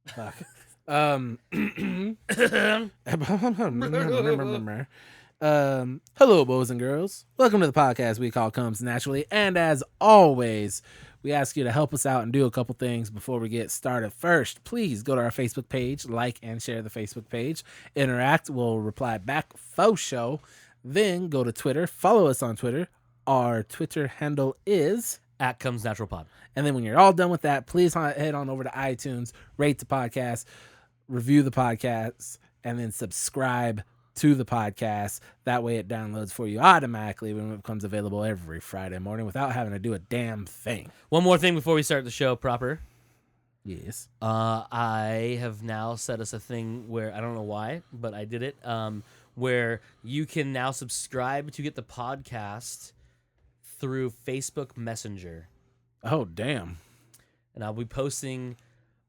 Fuck. Hello, boys and girls. Welcome to the podcast we call Comes Naturally. And as always, we ask you to help us out and do a couple things before we get started. First, please go to our Facebook page, like and share the Facebook page. Interact, we'll reply back, faux show. Then go to Twitter, follow us on Twitter. Our Twitter handle is At Comes Natural Pod. And then when you're all done with that, please head on over to iTunes, rate the podcast, review the podcast, and then subscribe to the podcast. That way it downloads for you automatically when it becomes available every Friday morning without having to do a damn thing. One more thing before we start the show proper. Yes. I have now set us a thing where, I don't know why, but I did it, where you can now subscribe to get the podcast through Facebook Messenger. Oh, damn. And I'll be posting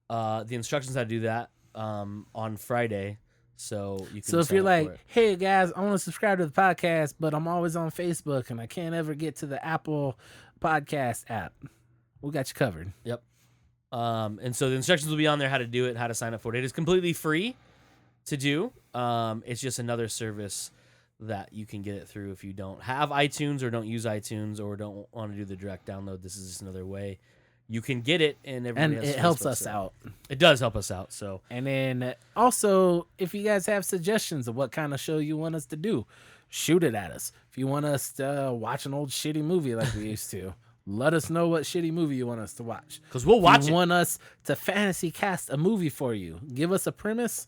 the instructions how to do that on Friday. So you can So if you're like, hey guys, I want to subscribe to the podcast, but I'm always on Facebook and I can't ever get to the Apple Podcast app, we got you covered. Yep. And so the instructions will be on there how to do it, how to sign up for it. It is completely free to do. It's just another service that you can get it through if you don't have iTunes or don't use iTunes or don't want to do the direct download. This is just another way you can get it, and it helps us out. It does help us out. So, and then also, if you guys have suggestions of what kind of show you want us to do, shoot it at us. If you want us to watch an old shitty movie like we used to, let us know what shitty movie you want us to watch. Because we'll watch it. If you want us to fantasy cast a movie for you, give us a premise,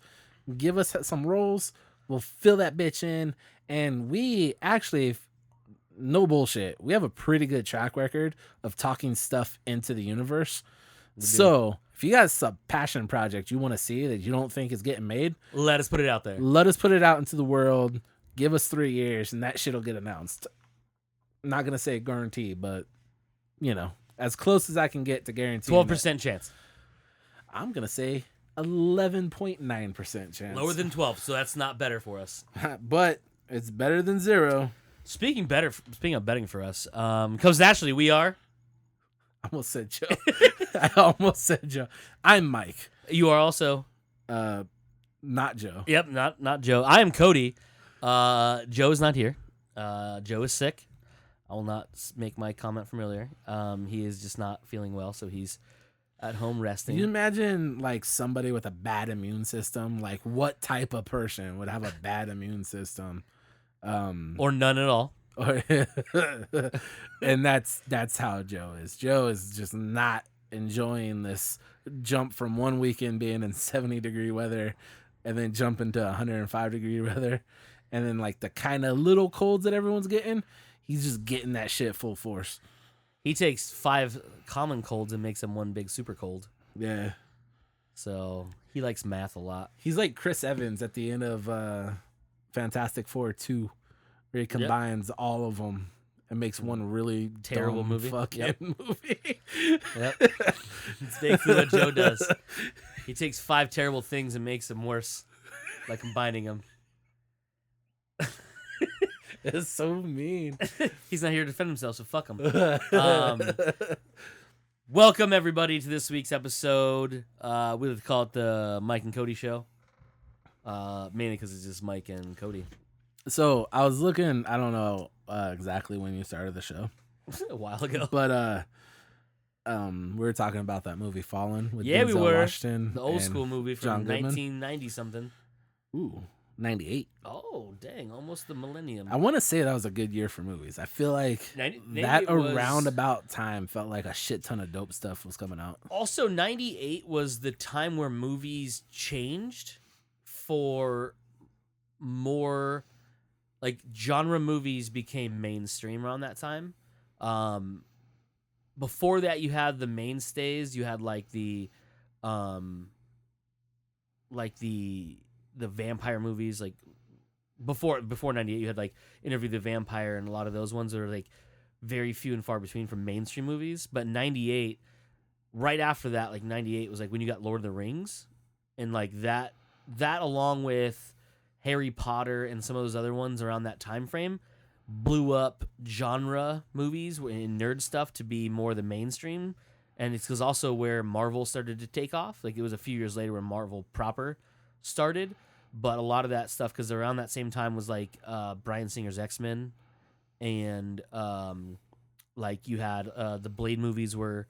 give us some roles, we'll fill that bitch in. And we actually, no bullshit, we have a pretty good track record of talking stuff into the universe. So if you got a passion project you want to see that you don't think is getting made, let us put it out there. Let us put it out into the world. Give us 3 years and that shit will get announced. I'm not going to say guarantee, but, you know, as close as I can get to guarantee. 12% chance. I'm going to say 11.9% chance. Lower than 12, so that's not better for us. But it's better than 0. Speaking of betting for us, Comes Naturally, we are. I almost said Joe. I almost said Joe. I'm Mike. You are also. Not Joe. Yep, not Joe. I am Cody. Joe is not here. Joe is sick. I will not make my comment from earlier. He is just not feeling well, so he's at home resting. Can you imagine like somebody with a bad immune system? Like what type of person would have a bad immune system? Or none at all. And that's how Joe is. Joe is just not enjoying this jump from one weekend being in 70-degree weather and then jump into 105-degree weather. And then like the kind of little colds that everyone's getting, he's just getting that shit full force. He takes 5 common colds and makes them one big super cold. Yeah. So he likes math a lot. He's like Chris Evans at the end of Fantastic Four 2, where he combines all of them and makes one really terrible movie. Fucking movie. Yep. It's basically what Joe does. He takes 5 terrible things and makes them worse by combining them. It's so mean. He's not here to defend himself, so fuck him. Welcome, everybody, to this week's episode. We would call it the Mike and Cody Show. Mainly because it's just Mike and Cody. So I was looking, I don't know exactly when you started the show. A while ago. But we were talking about that movie Fallen with Denzel we were. Washington, the old school movie from 1990 something. Ooh, 98. Oh, dang, almost the millennium. I want to say that was a good year for movies. I feel like that around about time felt like a shit ton of dope stuff was coming out. Also, 98 was the time where movies changed for more, like, genre movies became mainstream around that time. Before that, you had the mainstays. You had like the vampire movies. Like before 98, you had like Interview the Vampire, and a lot of those ones are like very few and far between from mainstream movies. But 98, right after that, like 98 was like when you got Lord of the Rings, and like that along with Harry Potter and some of those other ones around that time frame blew up genre movies and nerd stuff to be more the mainstream. and it's because also where Marvel started to take off. Like, it was a few years later when Marvel proper started, but a lot of that stuff, because around that same time was like Bryan Singer's X-Men, and like you had the Blade movies were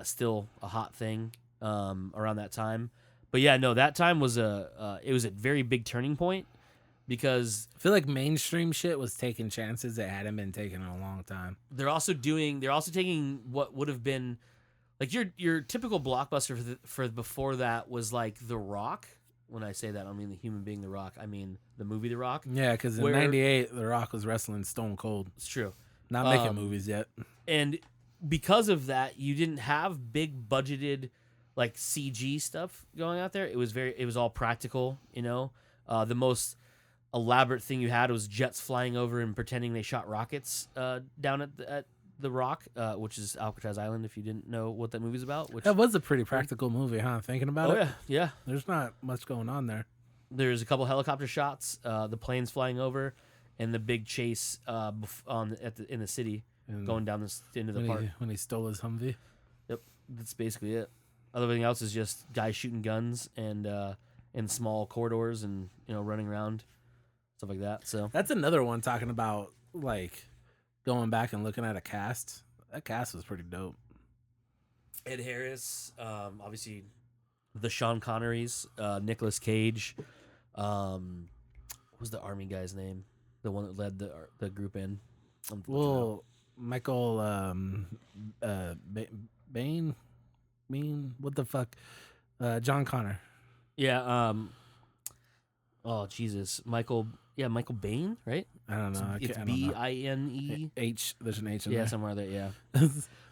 still a hot thing around that time. But yeah, no, that time was it was a very big turning point, because I feel like mainstream shit was taking chances that hadn't been taken in a long time. they're also taking what would have been like your typical blockbuster for before that was like The Rock. When I say that, I don't mean the human being The Rock. I mean the movie The Rock. Yeah, because in '98, The Rock was wrestling Stone Cold. It's true. Not making movies yet. And because of that, you didn't have big budgeted like CG stuff going out there. It was all practical, you know. The most elaborate thing you had was jets flying over and pretending they shot rockets down at the Rock, which is Alcatraz Island, if you didn't know what that movie's about. Which That was a pretty practical movie, huh? Thinking about it. Yeah. There's not much going on there. There's a couple helicopter shots, the planes flying over, and the big chase in the city, And going down into the park. when he stole his Humvee. Yep, that's basically it. Everything else is just guys shooting guns and in small corridors and running around, stuff like that. So That's another one talking about like going back and looking at a cast. That cast was pretty dope. Ed Harris, obviously, the Sean Connerys, Nicolas Cage. What was the army guy's name? The one that led the group in. Well, Michael Bain, what the fuck? John Connor. Yeah. Oh Jesus, Michael Bain, right? I don't know. It's I don't know. Bine. H. There's an H in Yeah, there. somewhere there. Yeah.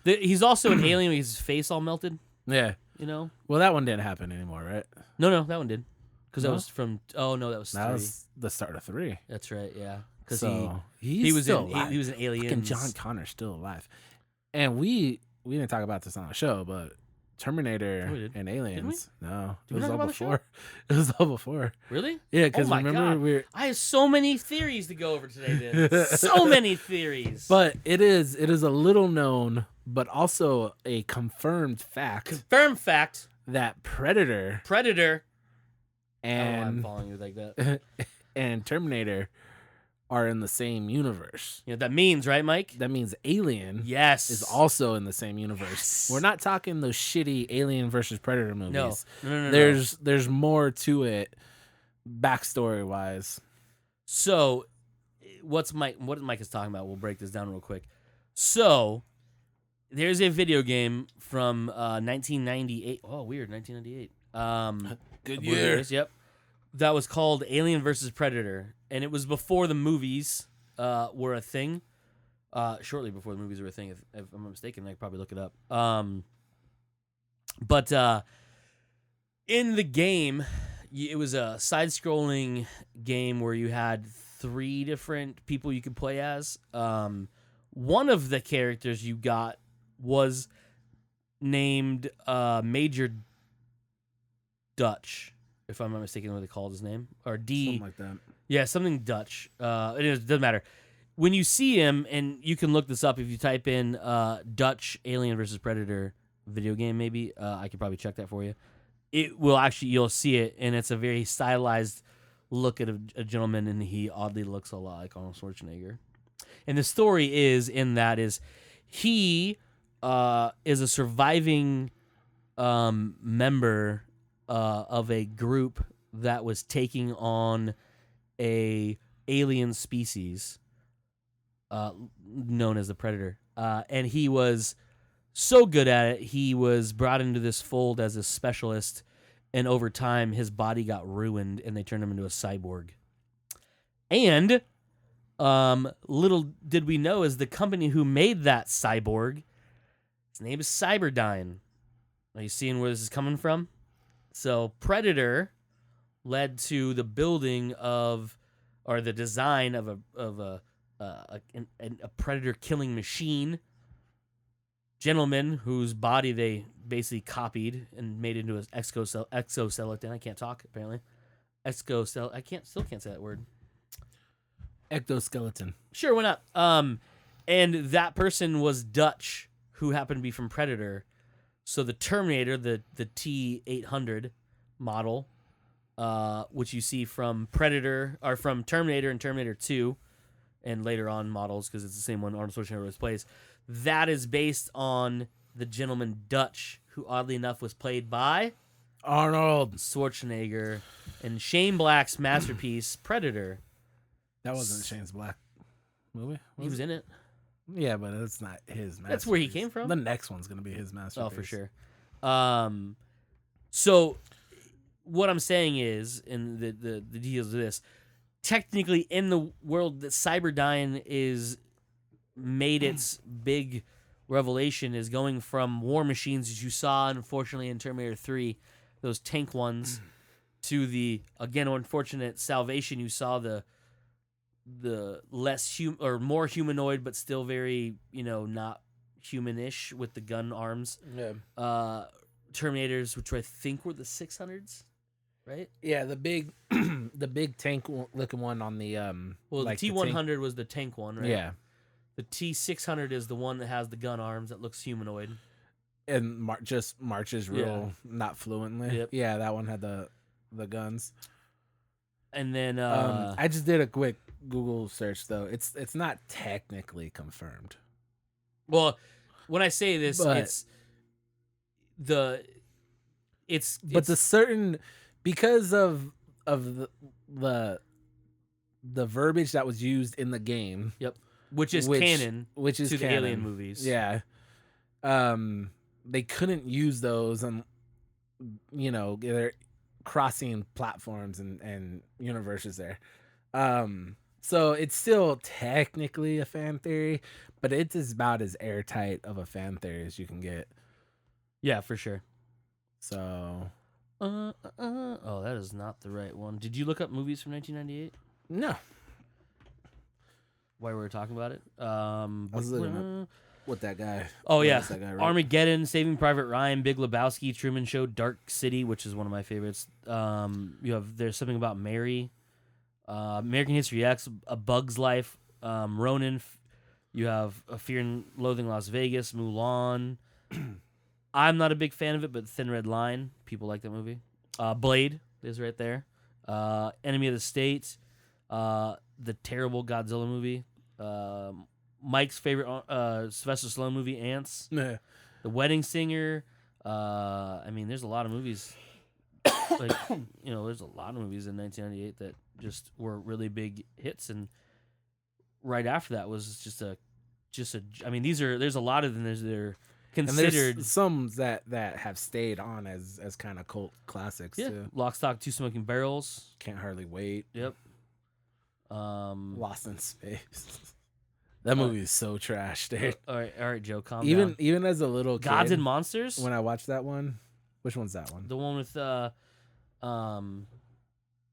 He's also an alien. With his face all melted. Yeah. Well, that one didn't happen anymore, right? No, that one did. Because No? that was from. Oh no, that was That 3. was the start of 3. That's right. Yeah. Because So he was still in alive. he was an alien. Fucking John Connor's still alive. And we didn't talk about this on the show, but Terminator Oh, we did. and Aliens. No, Did it we was talk all about the show? before. It was all before. Really? Yeah, because Oh my remember God. we're. I have so many theories to go over today. Dude. So many theories. But it is a little known, but also a confirmed fact confirmed fact: that Predator Predator. I don't know why I'm and following you like that. and Terminator are in the same universe. You know what that means, right, Mike? That means Alien Yes. is also in the same universe. Yes. We're not talking those shitty Alien versus Predator movies. No. There's more to it, backstory wise. So, what Mike is talking about? We'll break this down real quick. So, there's a video game from 1998. Oh, weird, 1998. Good I believe it is, Yep. That was called Alien versus Predator, and it was before the movies were a thing. Shortly before the movies were a thing, if I'm not mistaken. I could probably look it up. But in the game, it was a side-scrolling game where you had 3 different people you could play as. One of the characters you got was named Major Dutch, if I'm not mistaken, what they called his name, or D. Something like that. Yeah, something Dutch. It doesn't matter. When you see him, and you can look this up if you type in Dutch Alien versus Predator video game, maybe I could probably check that for you. It will actually, you'll see it, and it's a very stylized look at a gentleman, and he oddly looks a lot like Arnold Schwarzenegger. And the story is he is a surviving member of a group that was taking on a alien species known as the Predator. And he was so good at it, he was brought into this fold as a specialist, and over time his body got ruined and they turned him into a cyborg. And little did we know is the company who made that cyborg, his name is Cyberdyne. Are you seeing where this is coming from? So Predator led to the building of, or the design of a predator killing machine. Gentleman whose body they basically copied and made into an exoskeleton. I can't talk apparently. Still can't say that word. Ectoskeleton. Sure, why not? And that person was Dutch, who happened to be from Predator. So the Terminator, the T-800 model, which you see from Predator or from Terminator and Terminator 2, and later on models because it's the same one Arnold Schwarzenegger plays. That is based on the gentleman Dutch, who oddly enough was played by Arnold. Schwarzenegger in Shane Black's masterpiece Predator. That wasn't Shane's Black movie. He was in it. Yeah, but it's not his masterpiece. That's where he came from? The next one's gonna be his masterpiece. Oh, for sure. So what I'm saying is, and the details of this, technically in the world that Cyberdyne is made its big revelation is going from war machines that you saw, unfortunately, in Terminator 3, those tank ones, to the, again, unfortunate salvation you saw, the less or more humanoid, but still very, not humanish with the gun arms. Yeah. Terminators, which I think were the 600s, right? Yeah, the big tank looking one on the Well, like the T-100 was the tank one, right? Yeah. The T-600 is the one that has the gun arms that looks humanoid. And just marches real not fluently. Yep. Yeah, that one had the guns. And then I just did a quick Google search though. It's not technically confirmed. well, when I say this, But- it's But the certain because of the verbiage that was used in the game, which is canon which is to canon. the Alien movies. Yeah. They couldn't use those and they're crossing platforms and universes there. So it's still technically a fan theory, but it's about as airtight of a fan theory as you can get. Yeah, for sure. So Oh, that is not the right one. Did you look up movies from 1998? no. Why we were talking about it? I was looking up what that guy. Oh yeah, that guy wrote. Armageddon, Saving Private Ryan, Big Lebowski, Truman Show, Dark City, which is one of my favorites. There's something about Mary, American History X, A Bug's Life, Ronin. You have A Fear and Loathing in Las Vegas, Mulan. I'm not a big fan of it, but Thin Red Line, people like that movie. Blade is right there. Enemy of the State, the terrible Godzilla movie. Mike's favorite Sylvester Stallone movie, Ants. Yeah. The Wedding Singer. There's a lot of movies. There's a lot of movies in 1998 that just were really big hits, and right after that was just a. There's a lot of them. They're considered. And there's some that have stayed on as kind of cult classics too. Lock, Stock, Two Smoking Barrels. Can't Hardly Wait. Yep. Lost in Space. That movie is so trash, dude. All right, Joe, calm down. Even as a little kid, Gods and Monsters. when I watched that one, which one's that one? The one with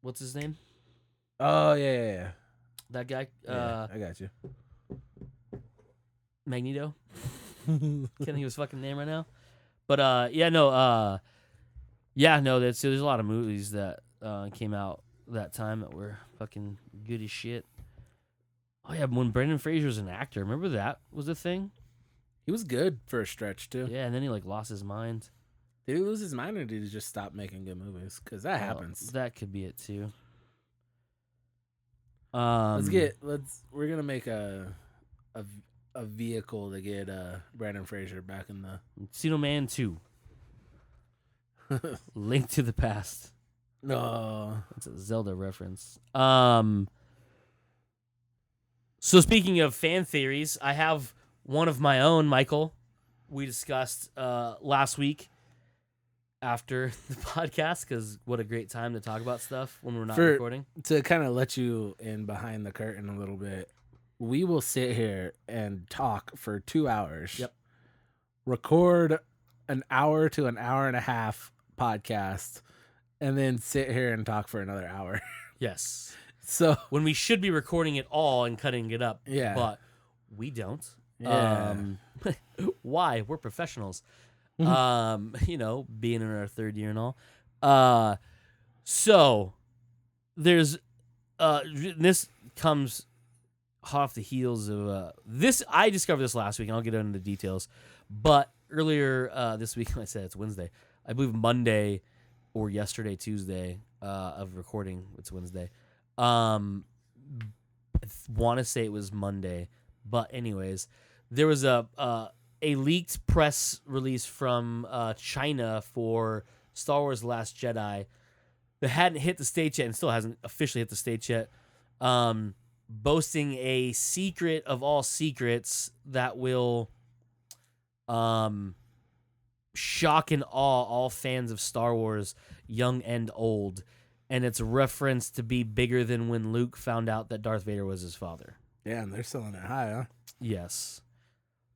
what's his name? Oh yeah. That guy. Yeah, I got you. Magneto. Can't think of his fucking name right now. But there's a lot of movies that came out that time that were fucking good as shit. Oh yeah, when Brendan Fraser was an actor, remember that was a thing? He was good for a stretch too. Yeah, and then he lost his mind. Did he lose his mind or did he just stop making good movies? Because that happens. That could be it too. We're gonna make a vehicle to get Brandon Fraser back in the Encino Man 2. Link to the Past. No. That's a Zelda reference. So speaking of fan theories, I have one of my own, Michael. We discussed last week after the podcast, because what a great time to talk about stuff when we're not recording. To kind of let you in behind the curtain a little bit, we will sit here and talk for 2 hours. Yep. Record an hour to an hour and a half podcast, and then sit here and talk for another hour. Yes. So when we should be recording it all and cutting it up. Yeah. But we don't. Yeah. Why? We're professionals. Being in our third year and all. So there's this comes off the heels of this. I discovered this last week, and I'll get into the details. But earlier this week. I said it's Wednesday. I believe Monday or yesterday, Tuesday of recording. It's Wednesday. I want to say it was Monday, but anyways, there was a leaked press release from China for Star Wars: The Last Jedi that hadn't hit the States yet and still hasn't officially hit the States yet. Boasting a secret of all secrets that will shock and awe all fans of Star Wars, young and old. And it's referenced to be bigger than when Luke found out that Darth Vader was his father. Yeah, and they're selling it high, huh? Yes.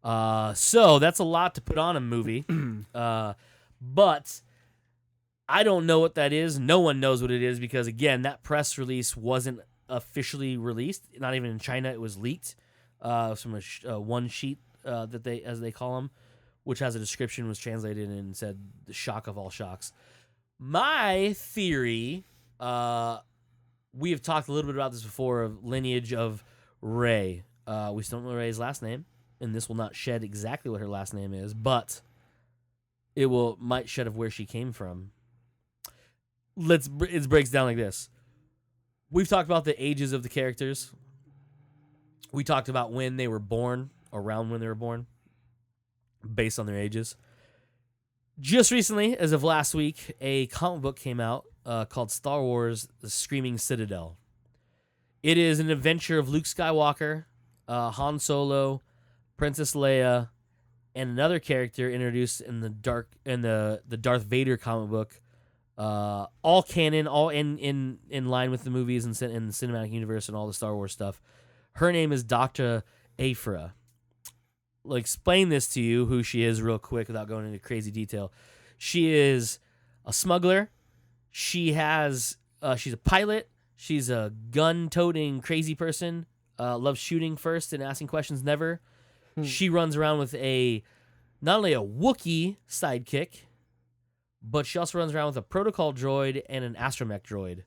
So that's a lot to put on a movie. But I don't know what that is. No one knows what it is because, again, that press release wasn't officially released. Not even in China. It was leaked from a one sheet that they, as they call them, which has a description, was translated and said the shock of all shocks. My theory, we have talked a little bit about this before, of lineage of Rey. We still don't know Rey's last name, and this will not shed exactly what her last name is, but it might shed of where she came from. It breaks down like this. We've talked about the ages of the characters. We talked about when they were born, around when they were born, based on their ages. Just recently, as of last week, a comic book came out called Star Wars: The Screaming Citadel. It is an adventure of Luke Skywalker, Han Solo, Princess Leia, and another character introduced in the Darth Vader comic book. All canon, all in line with the movies and in the cinematic universe and all the Star Wars stuff. Her name is Dr. Aphra. I'll explain this to you, who she is, real quick without going into crazy detail. She is a smuggler. She's a pilot. She's a gun-toting crazy person. Loves shooting first and asking questions never. She runs around with not only a Wookiee sidekick, but she also runs around with a protocol droid and an astromech droid.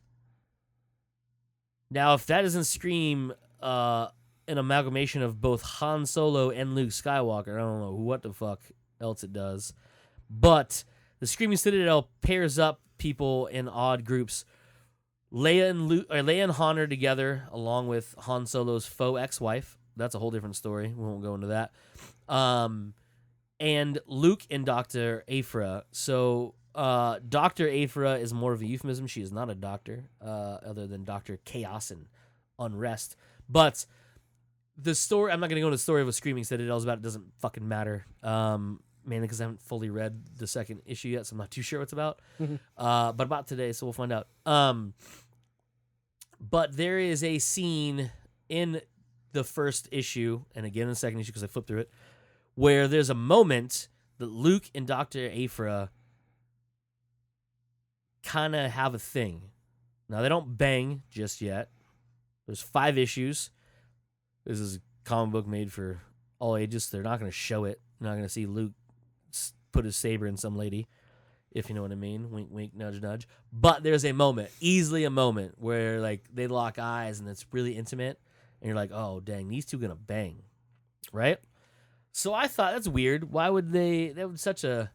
Now, if that doesn't scream an amalgamation of both Han Solo and Luke Skywalker, I don't know what the fuck else it does. But the Screaming Citadel pairs up people in odd groups. Leia and Han are together, along with Han Solo's faux ex-wife. That's a whole different story. We won't go into that. And Luke and Dr. Aphra. So Dr. Aphra is more of a euphemism. She is not a doctor, other than Dr. Chaos and Unrest. But the story, I'm not going to go into the story of a Screaming Citadel about. It doesn't fucking matter. Mainly because I haven't fully read the second issue yet, so I'm not too sure what's about. But about today, so we'll find out. But there is a scene in the first issue, and again in the second issue because I flipped through it, where there's a moment that Luke and Dr. Aphra kind of have a thing. Now, they don't bang just yet. There's 5 issues. This is a comic book made for all ages. So they're not going to show it. You're not going to see Luke put his saber in some lady, if you know what I mean. Wink, wink, nudge, nudge. But there's a moment, easily a moment, where like they lock eyes and it's really intimate. And you're like, oh, dang, these two going to bang. Right? So I thought, that's weird. Why would they? That was such a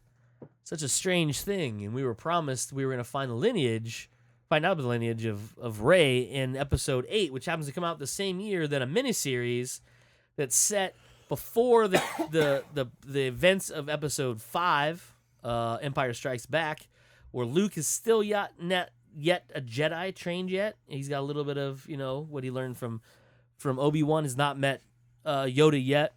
strange thing. And we were promised we were going to find out the lineage of Rey in episode 8, which happens to come out the same year that a miniseries that's set before the events of episode 5, Empire Strikes Back, where Luke is still not yet a Jedi trained yet. He's got a little bit of, what he learned from Obi-Wan. Has not met Yoda yet.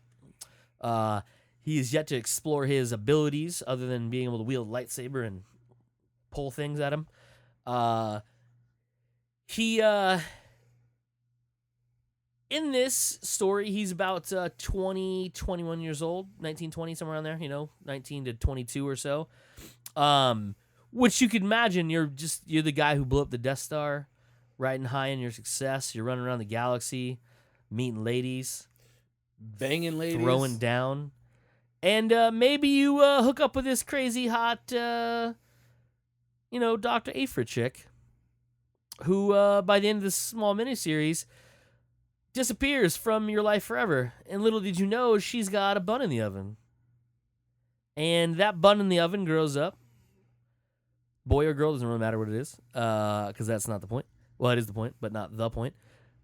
He is yet to explore his abilities other than being able to wield a lightsaber and pull things at him. In this story, he's about 20, 21 years old, 19, 20, somewhere around there, 19 to 22 or so. Which you could imagine, you're the guy who blew up the Death Star, riding high in your success. You're running around the galaxy, meeting ladies, banging ladies, throwing down. And maybe you hook up with this crazy hot, Dr. Aphra chick, who by the end of this small miniseries disappears from your life forever. And little did you know, she's got a bun in the oven. And that bun in the oven grows up. Boy or girl, doesn't really matter what it is, because that's not the point. Well, it is the point, but not the point.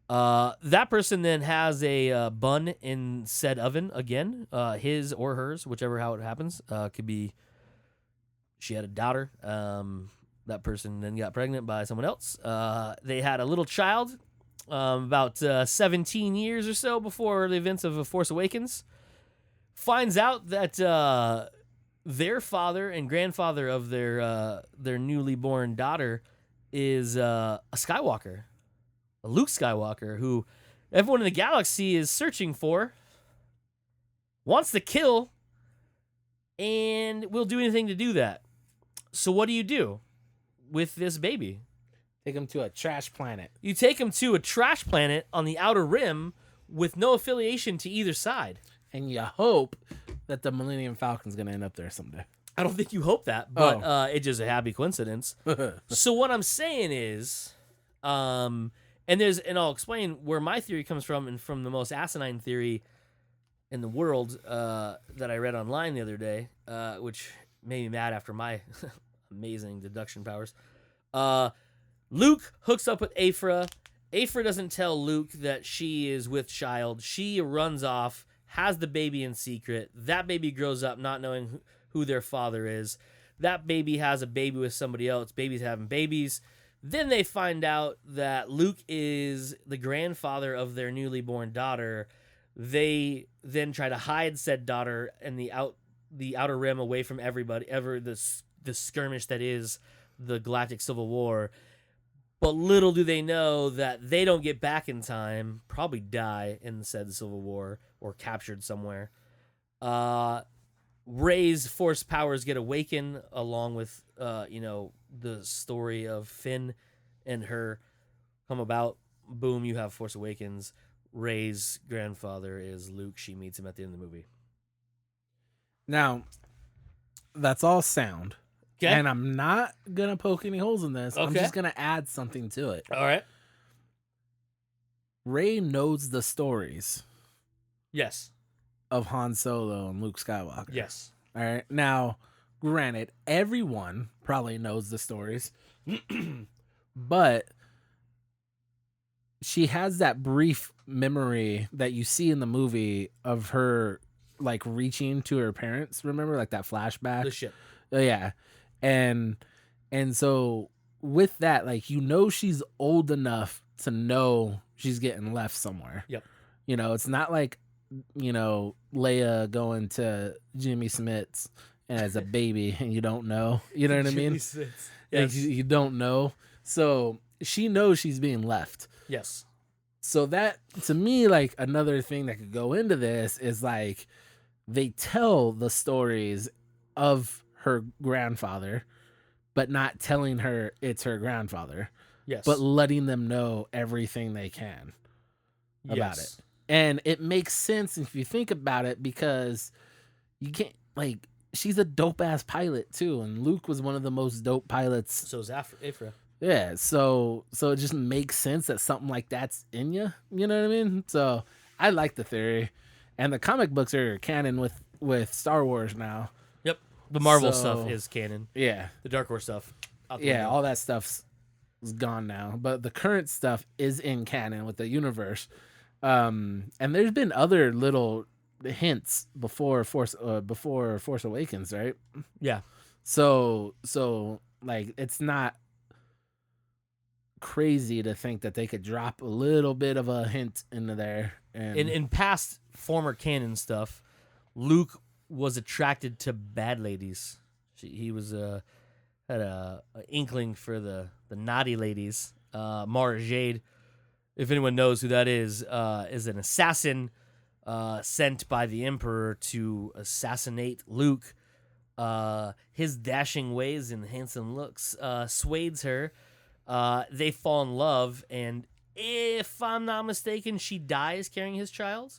That person then has a bun in said oven again, his or hers, whichever how it happens. Could be she had a daughter. That person then got pregnant by someone else. They had a little child about 17 years or so before the events of A Force Awakens. Finds out that their father and grandfather of their newly born daughter is a Skywalker, a Luke Skywalker, who everyone in the galaxy is searching for, wants to kill, and will do anything to do that. So what do you do with this baby? Take him to a trash planet. You take him to a trash planet on the outer rim with no affiliation to either side. And you hope that the Millennium Falcon's going to end up there someday. I don't think you hope that, but it's just a happy coincidence. Oh. So what I'm saying is, and I'll explain where my theory comes from, and from the most asinine theory in the world that I read online the other day, which made me mad after my amazing deduction powers. Luke hooks up with Aphra. Aphra doesn't tell Luke that she is with child. She runs off, has the baby in secret. That baby grows up not knowing who their father is. That baby has a baby with somebody else. Babies having babies. Then they find out that Luke is the grandfather of their newly born daughter. They then try to hide said daughter in the outer rim away from everybody, the skirmish that is the Galactic Civil War. But little do they know that they don't get back in time, probably die in said Civil War or captured somewhere. Rey's force powers get awakened along with, the story of Finn and her come about. Boom, you have Force Awakens. Rey's grandfather is Luke. She meets him at the end of the movie. Now, that's all sound. Okay. And I'm not going to poke any holes in this. I'm Okay. just going to add something to it. All right. Rey knows the stories Yes. of Han Solo and Luke Skywalker. Yes. All right. Now, granted, everyone probably knows the stories, but she has that brief memory that you see in the movie of her like reaching to her parents. Remember, like that flashback? The ship. Oh, yeah. And so with that, like, she's old enough to know she's getting left somewhere. Yep. It's not like, Leia going to Jimmy Smith's as a baby and you don't know. You know what I mean? Yes. Like, you don't know. So she knows she's being left. Yes. So that, to me, like, another thing that could go into this is, like, they tell the stories of her grandfather, but not telling her it's her grandfather. Yes. But letting them know everything they can about it. And it makes sense if you think about it, because you can't, like, she's a dope ass pilot too, and Luke was one of the most dope pilots. So is Aphra. Yeah, so it just makes sense that something like that's in you. You know what I mean? So I like the theory, and the comic books are canon with Star Wars now. Yep, the Marvel So- stuff is canon. Yeah, The Dark Horse stuff. out the yeah, window. all that stuff's gone now, but the current stuff is in canon with the universe. And there's been other little hints before Force Awakens, right? Yeah. So like, it's not crazy to think that they could drop a little bit of a hint into there. And In past former canon stuff, Luke was attracted to bad ladies. He was had a inkling for the naughty ladies. Mara Jade, if anyone knows who that is an assassin sent by the Emperor to assassinate Luke. His dashing ways and handsome looks swayed her. They fall in love, and if I'm not mistaken, she dies carrying his child,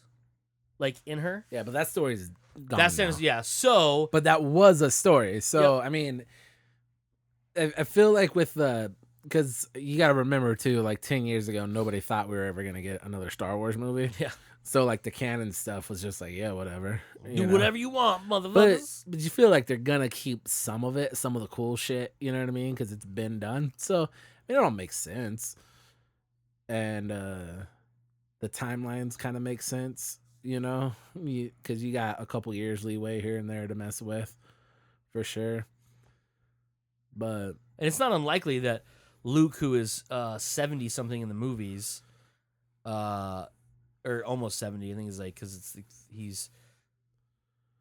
like in her. yeah, but that story's gone. That now. sounds So But that was a story. So I mean, I feel like because you got to remember too, like 10 years ago, nobody thought we were ever gonna get another Star Wars movie. yeah, So like the canon stuff was just like, yeah, whatever. Do whatever you want, But motherfuckers. you feel like they're gonna keep some of it, some of the cool shit. You know what I mean? Because it's been done. So it all makes sense, and the timelines kind of make sense. You know, because you got a couple years leeway here and there to mess with, for sure. But And it's not unlikely that Luke, who is 70 something in the movies, or almost 70, I think is like, because he's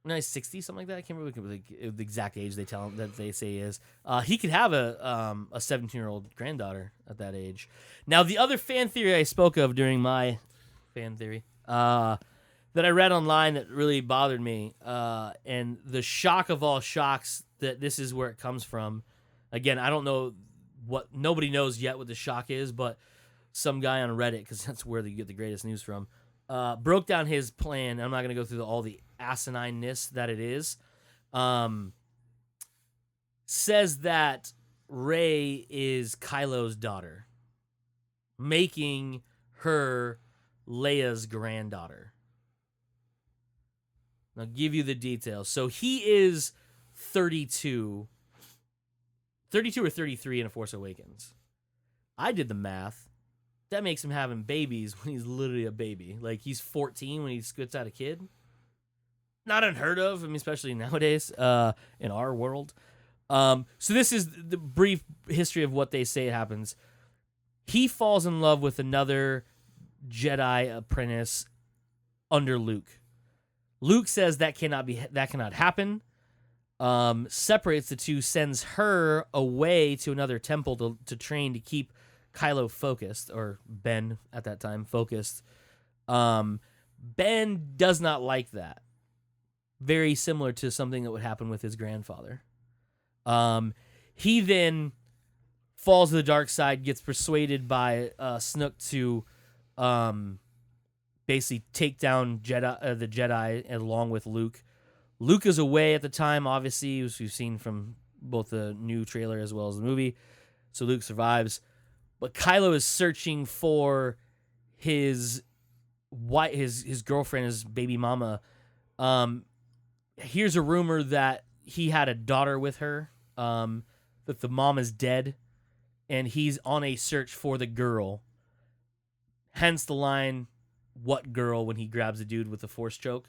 60 something like that. I can't remember the exact age they tell him that they say he is. He could have a 17-year-old granddaughter at that age. Now, the other fan theory I spoke of during my fan theory that I read online that really bothered me, and the shock of all shocks that this is where it comes from. Again, I don't know nobody knows yet what the shock is, but some guy on Reddit, because that's where they get the greatest news from, broke down his plan. I'm not going to go through all the asinineness that it is. Says that Rey is Kylo's daughter, making her Leia's granddaughter. I'll give you the details. So he is 32 or 33 in A Force Awakens. I did the math. That makes him having babies when he's literally a baby. Like, he's 14 when he spits out a kid. Not unheard of. I mean, especially nowadays in our world. So this is the brief history of what they say happens. He falls in love with another Jedi apprentice under Luke. Luke says that cannot happen. Separates the two, sends her away to another temple to train to keep Kylo focused, or Ben at that time focused. Ben does not like that. Very similar to something that would happen with his grandfather. He then falls to the dark side, gets persuaded by Snook to basically take down the Jedi along with Luke. Luke is away at the time, obviously, as we've seen from both the new trailer as well as the movie. So Luke survives. But Kylo is searching for his girlfriend, his baby mama. Here's a rumor that he had a daughter with her, that the mom is dead, and he's on a search for the girl. Hence the line, "What girl?" when he grabs a dude with a force choke.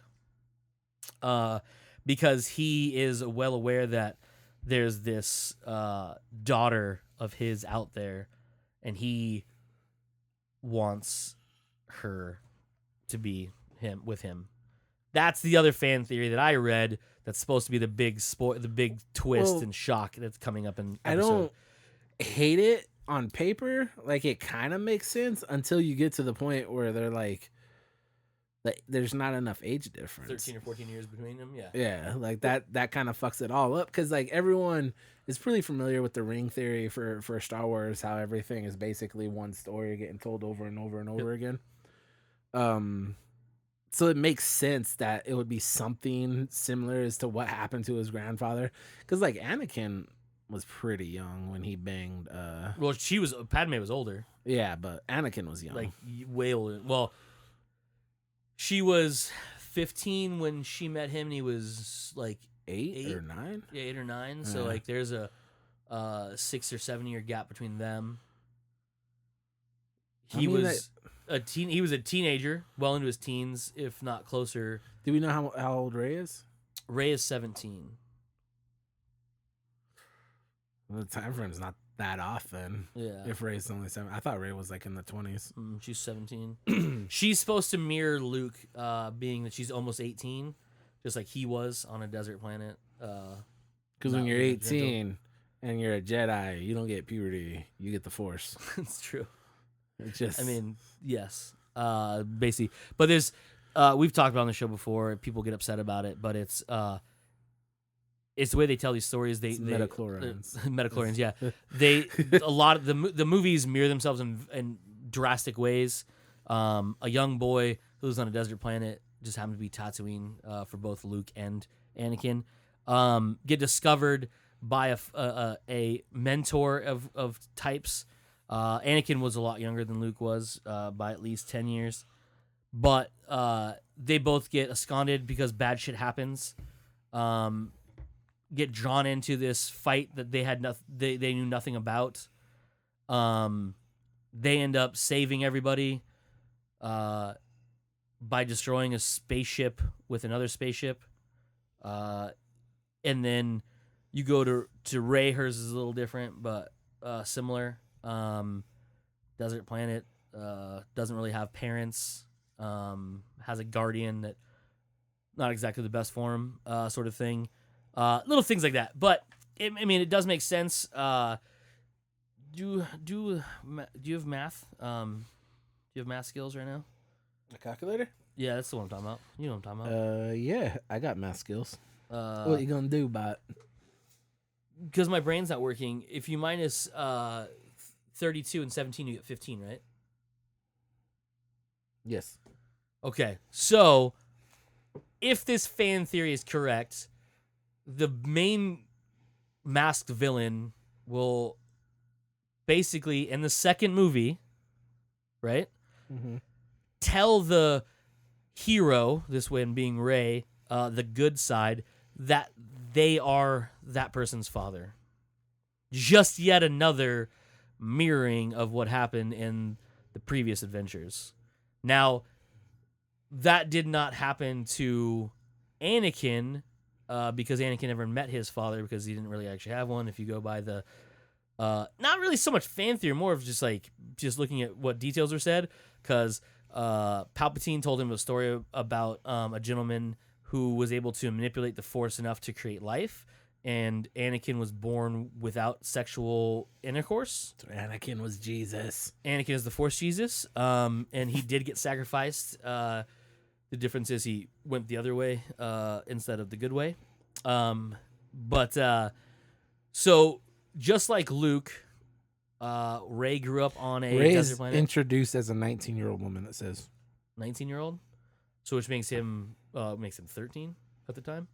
Because he is well aware that there's this daughter of his out there, and he wants her to be with him. That's the other fan theory that I read. That's supposed to be the big twist and shock that's coming up in episode. I don't hate it on paper. Like, it kind of makes sense until you get to the point where they're like there's not enough age difference. 13 or 14 years between them, yeah. Yeah, like that kind of fucks it all up, because like everyone is pretty familiar with the ring theory for Star Wars, how everything is basically one story getting told over and over and over again. So it makes sense that it would be something similar as to what happened to his grandfather, because like Anakin was pretty young when he banged. Well, Padme was older. Yeah, but Anakin was young, like way older. Well, she was 15 when she met him, and he was like 8 or 9. Yeah, 8 or 9. So like, there's a 6 or 7 year gap between them. He was a teenager, well into his teens, if not closer. Do we know how old Rey is? Rey is 17. Well, the time frame's not that off then. Yeah. If Rey's only 7, I thought Rey was like in the 20s. She's 17. She's supposed to mirror Luke, being that she's almost 18, just like he was on a desert planet. Because when you're 18 and you're a Jedi, you don't get puberty; you get the Force. It's true. It's just, I mean, yes, basically. But there's, we've talked about it on the show before. People get upset about it, but it's the way they tell these stories. They metachlorians. Metachlorians, yeah. A lot of the movies mirror themselves in drastic ways. A young boy who's on a desert planet, just happens to be Tatooine, for both Luke and Anakin, get discovered by a mentor of types. Anakin was a lot younger than Luke was, by at least 10 years. but they both get absconded because bad shit happens. Get drawn into this fight that they had they knew nothing about. They end up saving everybody by destroying a spaceship with another spaceship. And then you go to Ray. Hers is a little different, but similar. Desert planet. Doesn't really have parents. Has a guardian that not exactly the best for him, sort of thing. Little things like that, but it does make sense. Do you have math? Do you have math skills right now? A calculator? Yeah, that's the one I'm talking about. You know what I'm talking about. Yeah, I got math skills. What you gonna do about it? Because my brain's not working. If you minus 32 and 17, you get 15, right? Yes. Okay, so if this fan theory is correct, the main masked villain will basically, in the second movie, right, tell the hero, this one being Ray, the good side, that they are that person's father. Just yet another mirroring of what happened in the previous adventures. Now, that did not happen to Anakin because Anakin never met his father because he didn't really actually have one. If you go by the not really so much fan theory, more of just looking at what details are said, because Palpatine told him a story about a gentleman who was able to manipulate the Force enough to create life, and Anakin was born without sexual intercourse. So Anakin was Jesus. Anakin is the Force Jesus, and he did get sacrificed. The difference is he went the other way instead of the good way. So just like Luke, Rey grew up on a Rey desert is planet. introduced as a 19-year-old woman, it says. 19-year-old? So which makes him 13 at the time?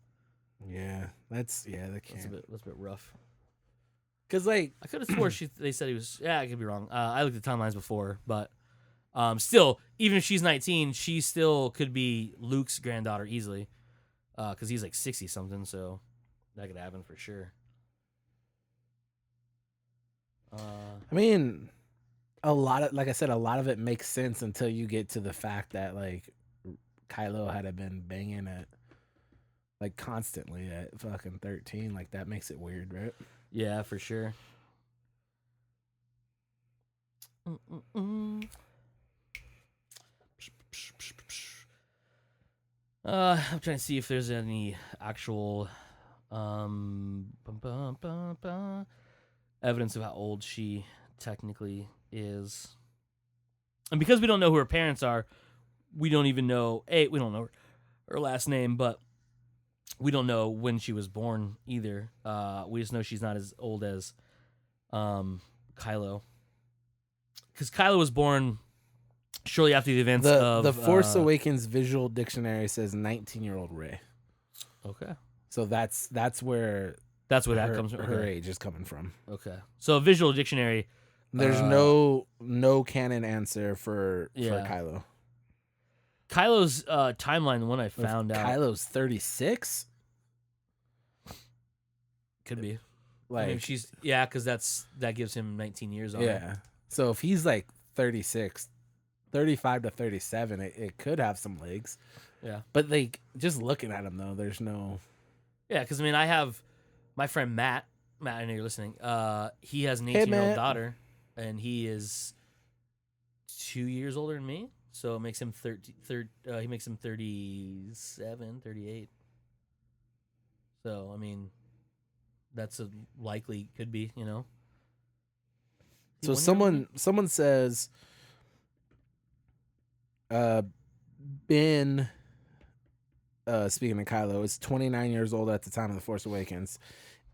Yeah, that can't. That's a bit rough. Because, like, I could have swore they said he was... Yeah, I could be wrong. I looked at timelines before, but still, even if she's 19, she still could be Luke's granddaughter easily. Because he's like 60-something, so that could happen for sure. I mean, a lot of it makes sense until you get to the fact that, like, Kylo had been banging it, like, constantly at fucking 13. Like, that makes it weird, right? Yeah, for sure. I'm trying to see if there's any actual evidence of how old she technically is. And because we don't know who her parents are, we don't even know... we don't know her last name, but we don't know when she was born either. We just know she's not as old as Kylo. Because Kylo was born shortly after the events of... The Force Awakens visual dictionary says 19-year-old Rey. Okay. So that's where that comes from. Her age is coming from. Okay. So a visual dictionary... There's no canon answer for Kylo. Kylo's timeline, the one I found out... Kylo's 36? Could be. Like, I mean, she's... Yeah, because that gives him 19 years on yeah. her. So if he's like 36, 35 to 37, it could have some legs. Yeah. But, like, just looking at him, though, there's no... Yeah, because, I mean, I have my friend Matt. Matt, I know you're listening. He has an 18-year-old daughter, and he is 2 years older than me. So it makes him 37, 38. So, I mean, that's a likely, could be, you know. So someone says Ben, speaking of Kylo, is 29 years old at the time of The Force Awakens.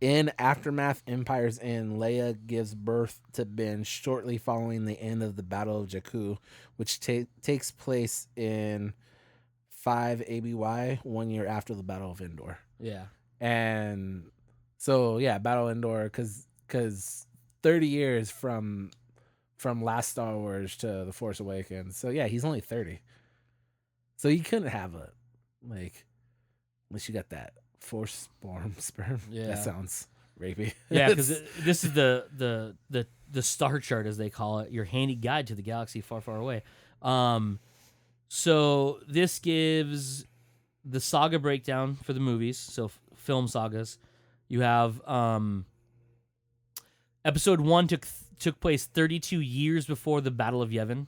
In Aftermath, Empire's End, Leia gives birth to Ben shortly following the end of the Battle of Jakku, which takes place in 5 ABY, 1 year after the Battle of Endor. Yeah. And so, yeah, Battle of Endor, because 30 years from last Star Wars to The Force Awakens. So, yeah, he's only 30. So you couldn't have a like unless you got that force-born sperm. Yeah. That sounds rapey. Yeah, because this is the star chart, as they call it, your handy guide to the galaxy far, far away. So this gives the saga breakdown for the movies, so film sagas. You have episode 1 took place 32 years before the Battle of Yavin.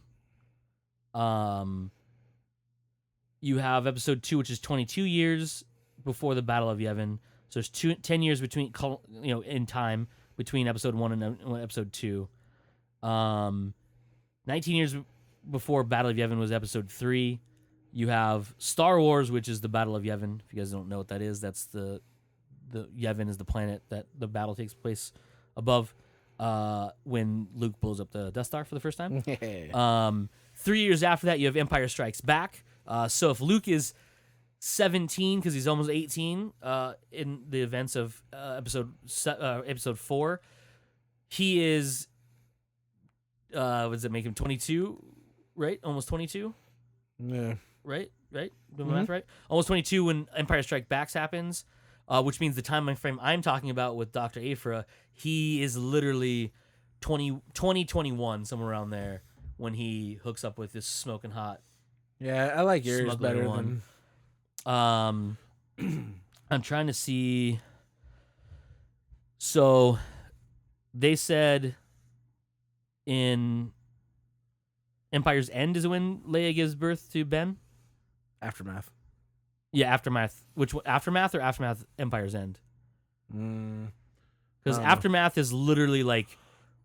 You have episode 2, which is 22 years before the Battle of Yavin. So there's 10 years between, in time between episode 1 and episode 2. 19 years before Battle of Yavin was episode 3. You have Star Wars, which is the Battle of Yavin. If you guys don't know what that is, that's the Yavin is the planet that the battle takes place above when Luke blows up the Death Star for the first time. 3 years after that, you have Empire Strikes Back. So if Luke is 17 because he's almost 18 in the events of episode 4, he is what does it make him, 22, right? Almost 22. Yeah. Right. Doing the math right? Almost 22 when Empire Strikes Back happens, which means the time frame I'm talking about with Dr. Aphra, he is literally 21, somewhere around there, when he hooks up with this smoking hot. Yeah, I like yours Smuggler better one. than. I'm trying to see. So they said in Empire's End is when Leia gives birth to Ben. Aftermath. Yeah, Aftermath. Which Aftermath or Aftermath Empire's End? Because Aftermath is literally like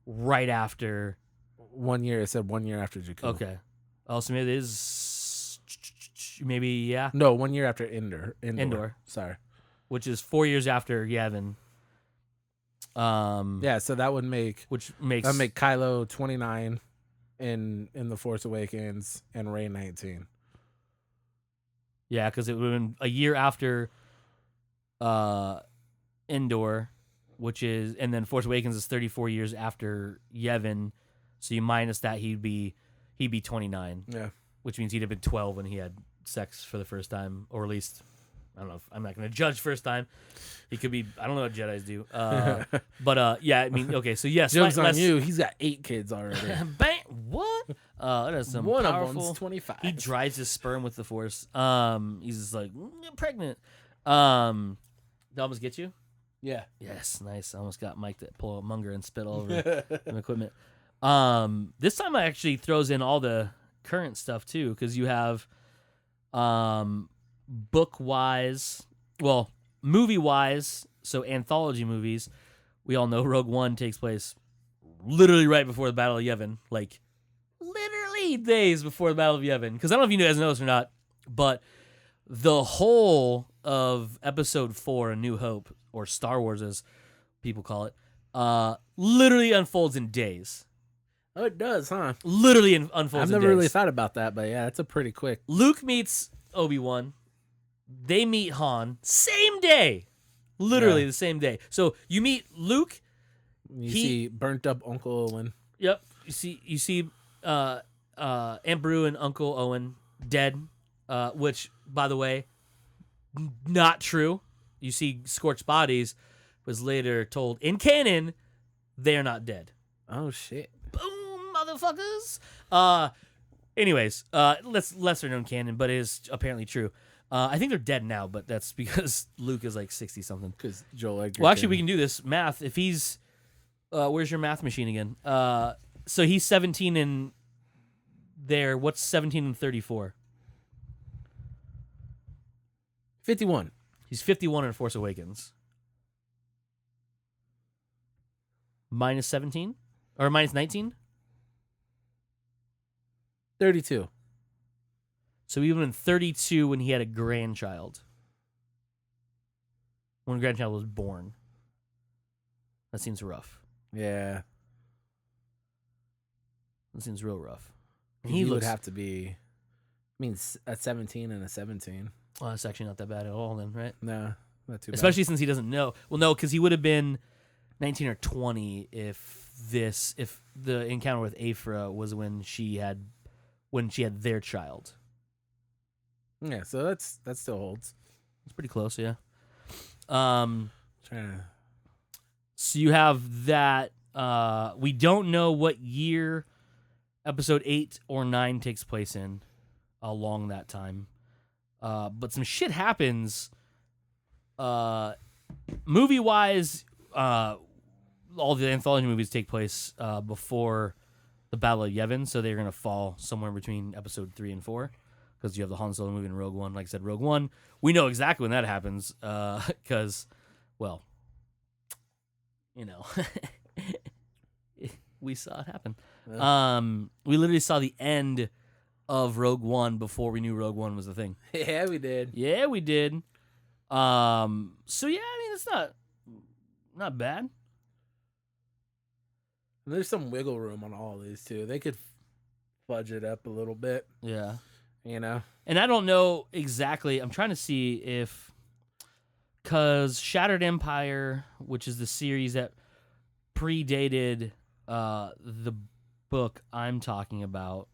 right after. 1 year. It said 1 year after Jakku. Okay. Oh, so maybe it is. Maybe, yeah. No, 1 year after Endor. Sorry. Which is 4 years after Yavin. Yeah, so that would make Kylo 29 in The Force Awakens and Rey 19. Yeah, because it would have been a year after Endor, and then Force Awakens is 34 years after Yavin. So you minus that, he'd be 29. Yeah, which means he'd have been 12 when he had sex for the first time, or at least, I don't know. I'm not going to judge first time. He could be. I don't know what Jedis do. But yeah, I mean, okay. So yes, jokes on you. He's got 8 kids already. Bang! What? That is some one powerful. Of them's 25. He drives his sperm with the Force. He's just like pregnant. Did I almost get you? Yeah. Yes, nice. I almost got Mike to pull a munger and spit all over some equipment. This time I actually throws in all the current stuff too, because you have book wise, well, movie wise, so anthology movies. We all know Rogue One takes place literally right before the Battle of Yavin, like literally days before the Battle of Yavin. Because I don't know if you guys know this or not, but the whole of Episode 4, A New Hope, or Star Wars as people call it, literally unfolds in days. Oh, it does, huh? Literally unfolds in days. I've never really thought about that, but yeah, that's a pretty quick. Luke meets Obi-Wan. They meet Han. Same day. Literally the same day. So you meet Luke. You see burnt up Uncle Owen. Yep. You see Aunt Beru and Uncle Owen dead, which, by the way, not true. You see scorched bodies, was later told in canon they are not dead. Oh, shit. Boom, motherfuckers. Anyways, lesser known canon, but it is apparently true. I think they're dead now, but that's because Luke is like 60 something. Because Joel Edgerton. Well, actually, we can do this math. If he's, where's your math machine again? So he's 17 in there. What's 17 and 34? 51. He's 51 in Force Awakens. Minus 17? Or minus 19? 32. So he would have been 32 when he had a grandchild. When a grandchild was born. That seems rough. Yeah. That seems real rough. And he would have to be, I mean, a 17 and a 17. Well, that's actually not that bad at all then, right? No, not too bad. Especially since he doesn't know. Well, no, because he would have been 19 or 20 if the encounter with Aphra was when she had their child. Yeah, so that still holds. It's pretty close, yeah. Um, Trying to. so you have that. We don't know what year episode 8 or 9 takes place in along that time. But some shit happens. Movie wise, all the anthology movies take place before the Battle of Yavin, so they're gonna fall somewhere between episode 3 and 4, because you have the Han Solo movie and Rogue One. Like I said, Rogue One, we know exactly when that happens, because, well, you know, we saw it happen. Yeah. We literally saw the end of Rogue One before we knew Rogue One was a thing. Yeah, we did. Yeah, we did. So yeah, I mean, it's not bad. And there's some wiggle room on all these too. They could fudge it up a little bit, Yeah. you know. And I don't know exactly. I'm trying to see if, because Shattered Empire, which is the series that predated the book I'm talking about,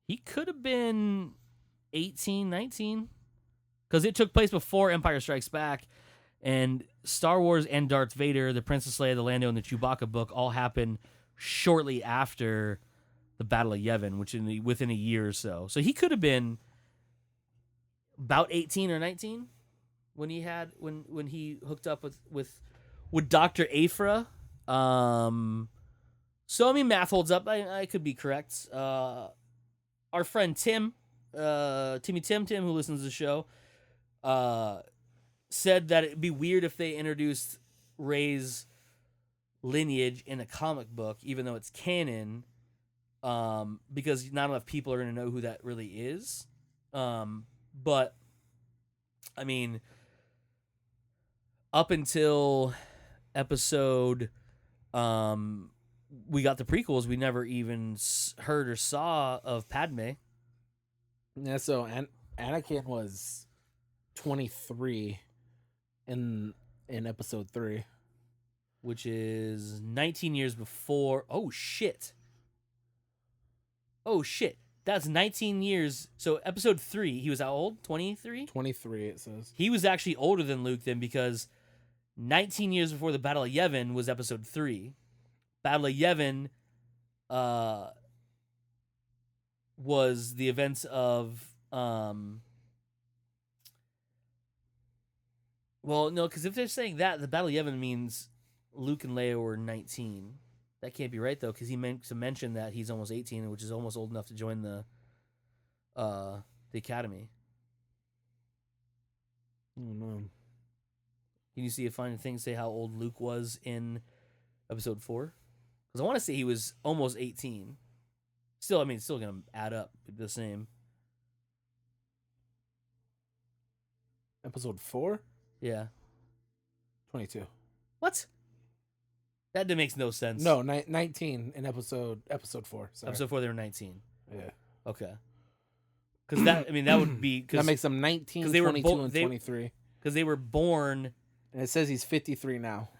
he could have been 18, 19, because it took place before Empire Strikes Back, and Star Wars and Darth Vader, the Princess Leia, the Lando, and the Chewbacca book all happened shortly after the Battle of Yavin, which within a year or so. So he could have been about 18 or 19 when he hooked up with Dr. Afra. So I mean, math holds up. I could be correct. Our friend Tim, Tim, who listens to the show, said that it'd be weird if they introduced Rey's lineage in a comic book, even though it's canon, because not enough people are going to know who that really is. But, I mean, up until episode, we got the prequels, we never even heard or saw of Padme. Yeah, so Anakin was 23 in episode 3. Which is 19 years before. Oh, shit. That's 19 years. So, episode 3, he was how old? 23? 23, it says. He was actually older than Luke then, because 19 years before the Battle of Yavin was episode 3. Battle of Yavin was the events of. Well, no, because if they're saying that, the Battle of Yavin means Luke and Leia were 19. That can't be right, though, because he meant to mention that he's almost 18, which is almost old enough to join the academy. Oh, no. Can you see a funny thing say how old Luke was in episode 4? Because I want to say he was almost 18. Still, I mean, it's still going to add up the same. Episode 4? Yeah. 22. What? That makes no sense. No, 19 in episode 4. Sorry. Episode 4, they were 19. Yeah. Okay. Because that, I mean, that would be. That makes them 19, 22, and 23. Because they were born. And it says he's 53 now.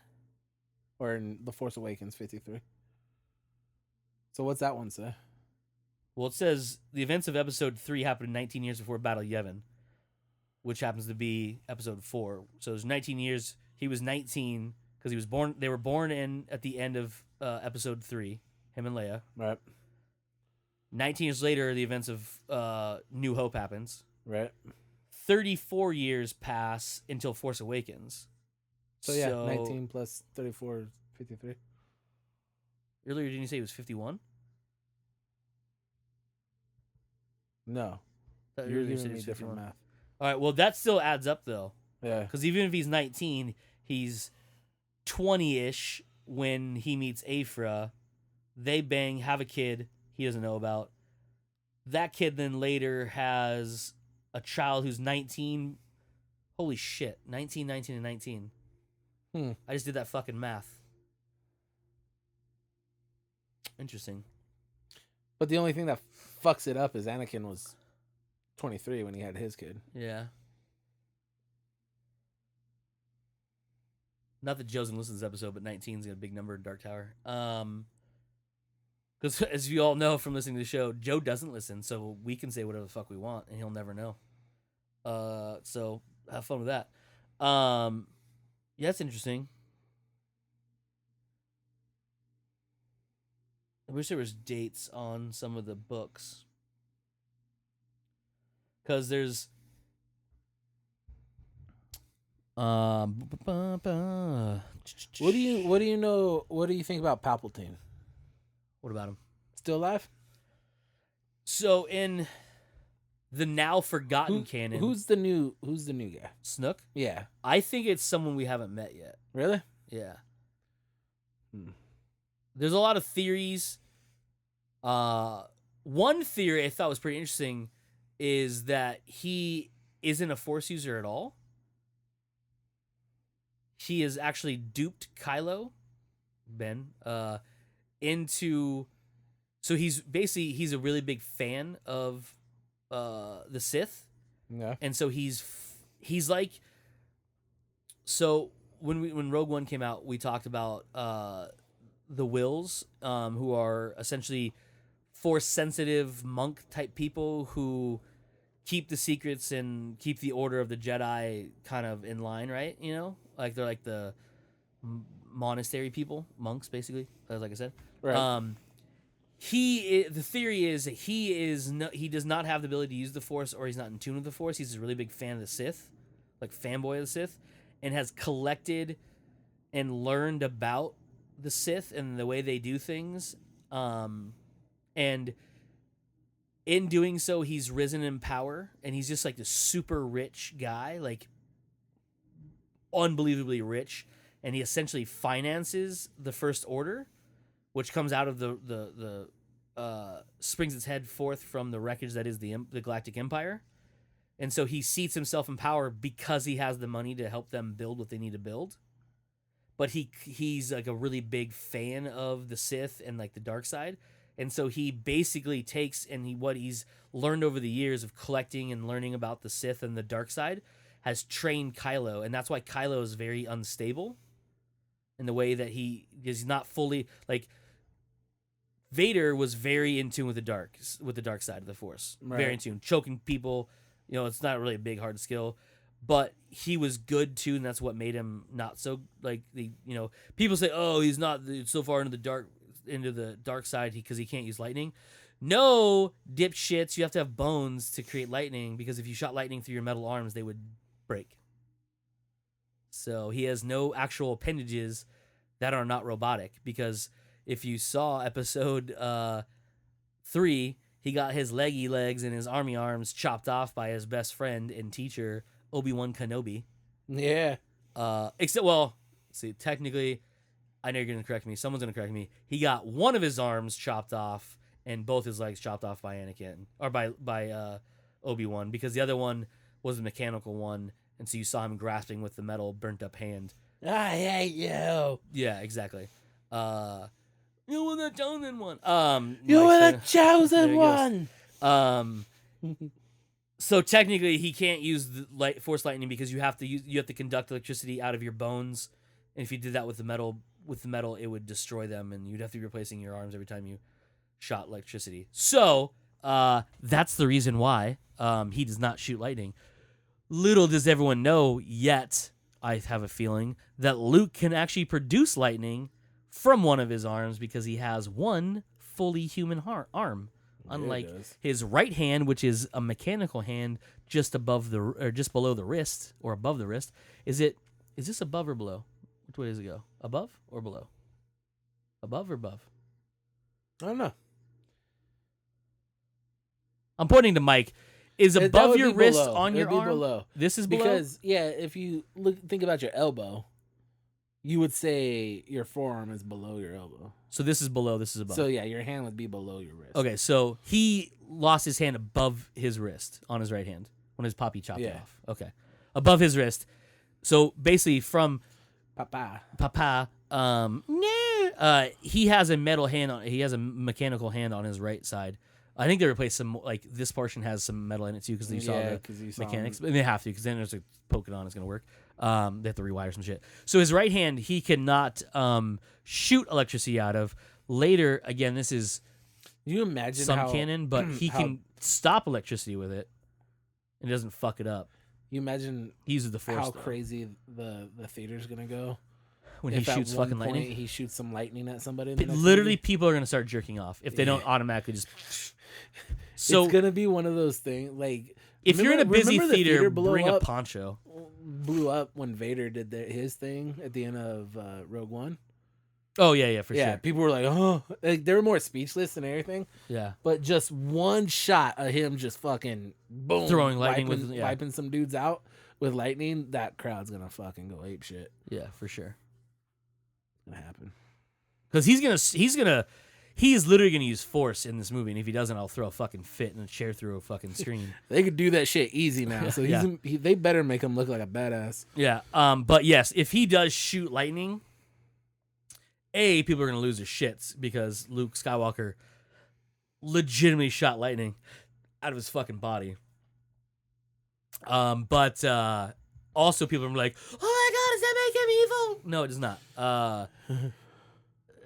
Or in The Force Awakens, 53. So what's that one say? Well, it says the events of episode 3 happened 19 years before Battle of Yavin, which happens to be episode 4. So it was 19 years. He was 19 because he was born. They were born at the end of episode 3, him and Leia. Right. 19 years later, the events of New Hope happens. Right. 34 years pass until Force Awakens. So yeah, 19 plus 34 is 53. Earlier, didn't you say he was 51? No. You're giving me different math. All right, well, that still adds up, though. Yeah. Because even if he's 19, he's 20-ish when he meets Afra. They bang, have a kid he doesn't know about. That kid then later has a child who's 19. Holy shit. 19, 19, and 19. I just did that fucking math. Interesting. But the only thing that fucks it up is Anakin was 23 when he had his kid. Yeah. Not that Joe doesn't listen to this episode, but 19's got a big number in Dark Tower. Because as you all know from listening to the show, Joe doesn't listen, so we can say whatever the fuck we want, and he'll never know. So have fun with that. Yeah, that's interesting. I wish there was dates on some of the books, because there's What do you know? What do you think about Palpatine? What about him? Still alive? So in the now forgotten canon, Who's the new guy? Snook? Yeah. I think it's someone we haven't met yet. Really? Yeah. There's a lot of theories. One theory I thought was pretty interesting is that he isn't a Force user at all. He has actually duped Kylo, Ben, into... So he's a really big fan of the Sith. Yeah. And so he's like... So when Rogue One came out, we talked about the Wills, who are essentially Force-sensitive monk-type people who keep the secrets and keep the order of the Jedi kind of in line, right? You know? Like, they're like the monastery people, monks, basically, like I said. Right. The theory is that he does not have the ability to use the Force, or he's not in tune with the Force. He's a really big fan of the Sith, like fanboy of the Sith, and has collected and learned about the Sith and the way they do things. And in doing so, he's risen in power, and he's just like this super rich guy, like unbelievably rich, and he essentially finances the First Order, which comes out of the springs its head forth from the wreckage that is the Galactic Empire. And so he seats himself in power because he has the money to help them build what they need to build. But he's like a really big fan of the Sith and like the dark side. And so he basically takes what he's learned over the years of collecting and learning about the Sith and the dark side has trained Kylo. And that's why Kylo is very unstable in the way that he's not fully like... Vader was very in tune with the dark side of the Force. Right. Very in tune, choking people. You know, it's not really a big hard skill, but he was good too, and that's what made him not so like the. You know, people say, "Oh, he's not so far into the dark side because he can't use lightning." No, dipshits, you have to have bones to create lightning, because if you shot lightning through your metal arms, they would break. So he has no actual appendages that are not robotic, because if you saw episode 3, he got his leggy legs and his army arms chopped off by his best friend and teacher, Obi-Wan Kenobi. Yeah. Technically, I know you're going to correct me. Someone's going to correct me. He got one of his arms chopped off and both his legs chopped off by Anakin, or by Obi-Wan, because the other one was the mechanical one, and so you saw him grasping with the metal burnt up hand. I hate you. Yeah, exactly. You were the chosen one. You were the chosen one. So technically, he can't use the Force lightning, because you have to conduct electricity out of your bones, and if you did that with the metal, it would destroy them, and you'd have to be replacing your arms every time you shot electricity. So that's the reason why he does not shoot lightning. Little does everyone know yet, I have a feeling, that Luke can actually produce lightning from one of his arms, because he has one fully human arm, unlike his right hand, which is a mechanical hand just below the wrist, or above the wrist. Is this above or below? Which way does it go? Above or below? Above or above? I don't know. I'm pointing to Mike. Is above your wrist on your arm? Below. This is below? Because if you think about your elbow, you would say your forearm is below your elbow. So this is below, this is above. So yeah, your hand would be below your wrist. Okay, so he lost his hand above his wrist on his right hand when his poppy chopped it off. Okay. Above his wrist. So basically from Papa, he has a metal hand he has a mechanical hand on his right side. I think they replaced some, like this portion has some metal in it too, because you saw the mechanics. But they have to, because then there's a poke it on, it's going to work. They have to rewire some shit. So his right hand, he cannot shoot electricity out of. Later, again, this is you imagine some how canon, but he can stop electricity with it and doesn't fuck it up. You imagine He uses the force. how though. crazy the theater's gonna go when if he shoots at one fucking point lightning. he shoots some lightning at somebody. In the next Literally, movie. people are gonna start jerking off if they don't automatically just. So it's gonna be one of those things. Like if you're in a busy remember the theater, blew bring a up- poncho. Blew up when Vader did his thing at the end of Rogue One. Oh yeah, for Yeah, sure. people were like, "Oh," like, they were more speechless and everything. Yeah, But just one shot of him just fucking boom, Throwing lightning wiping some dudes out with lightning. That crowd's gonna fucking go ape shit. yeah, for sure. It's gonna happen. Because he's literally gonna use force in this movie, and if he doesn't, I'll throw a fucking fit and a chair through a fucking screen. They could do that shit easy now. So Yeah. they better make him look like a badass. Yeah. But yes, if he does shoot lightning, people are gonna lose their shits because Luke Skywalker legitimately shot lightning out of his fucking body. But also people are like, "Oh my god, does that make him evil?" No, it does not.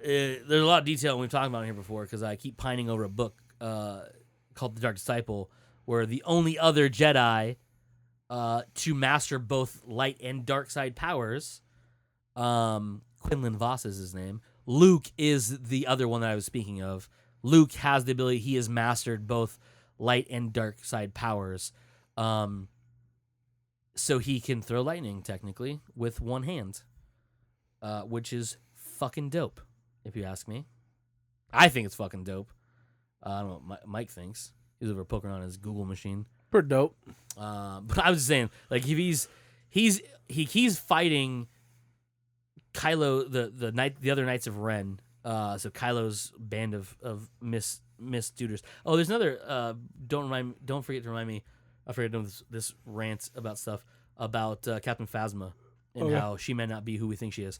There's a lot of detail we've talked about it here before because I keep pining over a book called The Dark Disciple, where the only other Jedi to master both light and dark side powers, Quinlan Voss is his name. Luke is the other one that I was speaking of. Luke has the ability; he has mastered both light and dark side powers, so he can throw lightning technically with one hand, which is fucking dope. If you ask me, I think it's fucking dope. I don't know what Mike thinks. He's over poking on his Google machine. Pretty dope. But I was just saying, like, if he's fighting Kylo, the other Knights of Ren. So Kylo's band of misduders. Oh, there's another. Don't forget to remind me. I forget to know this rant about stuff about Captain Phasma and how she may not be who we think she is.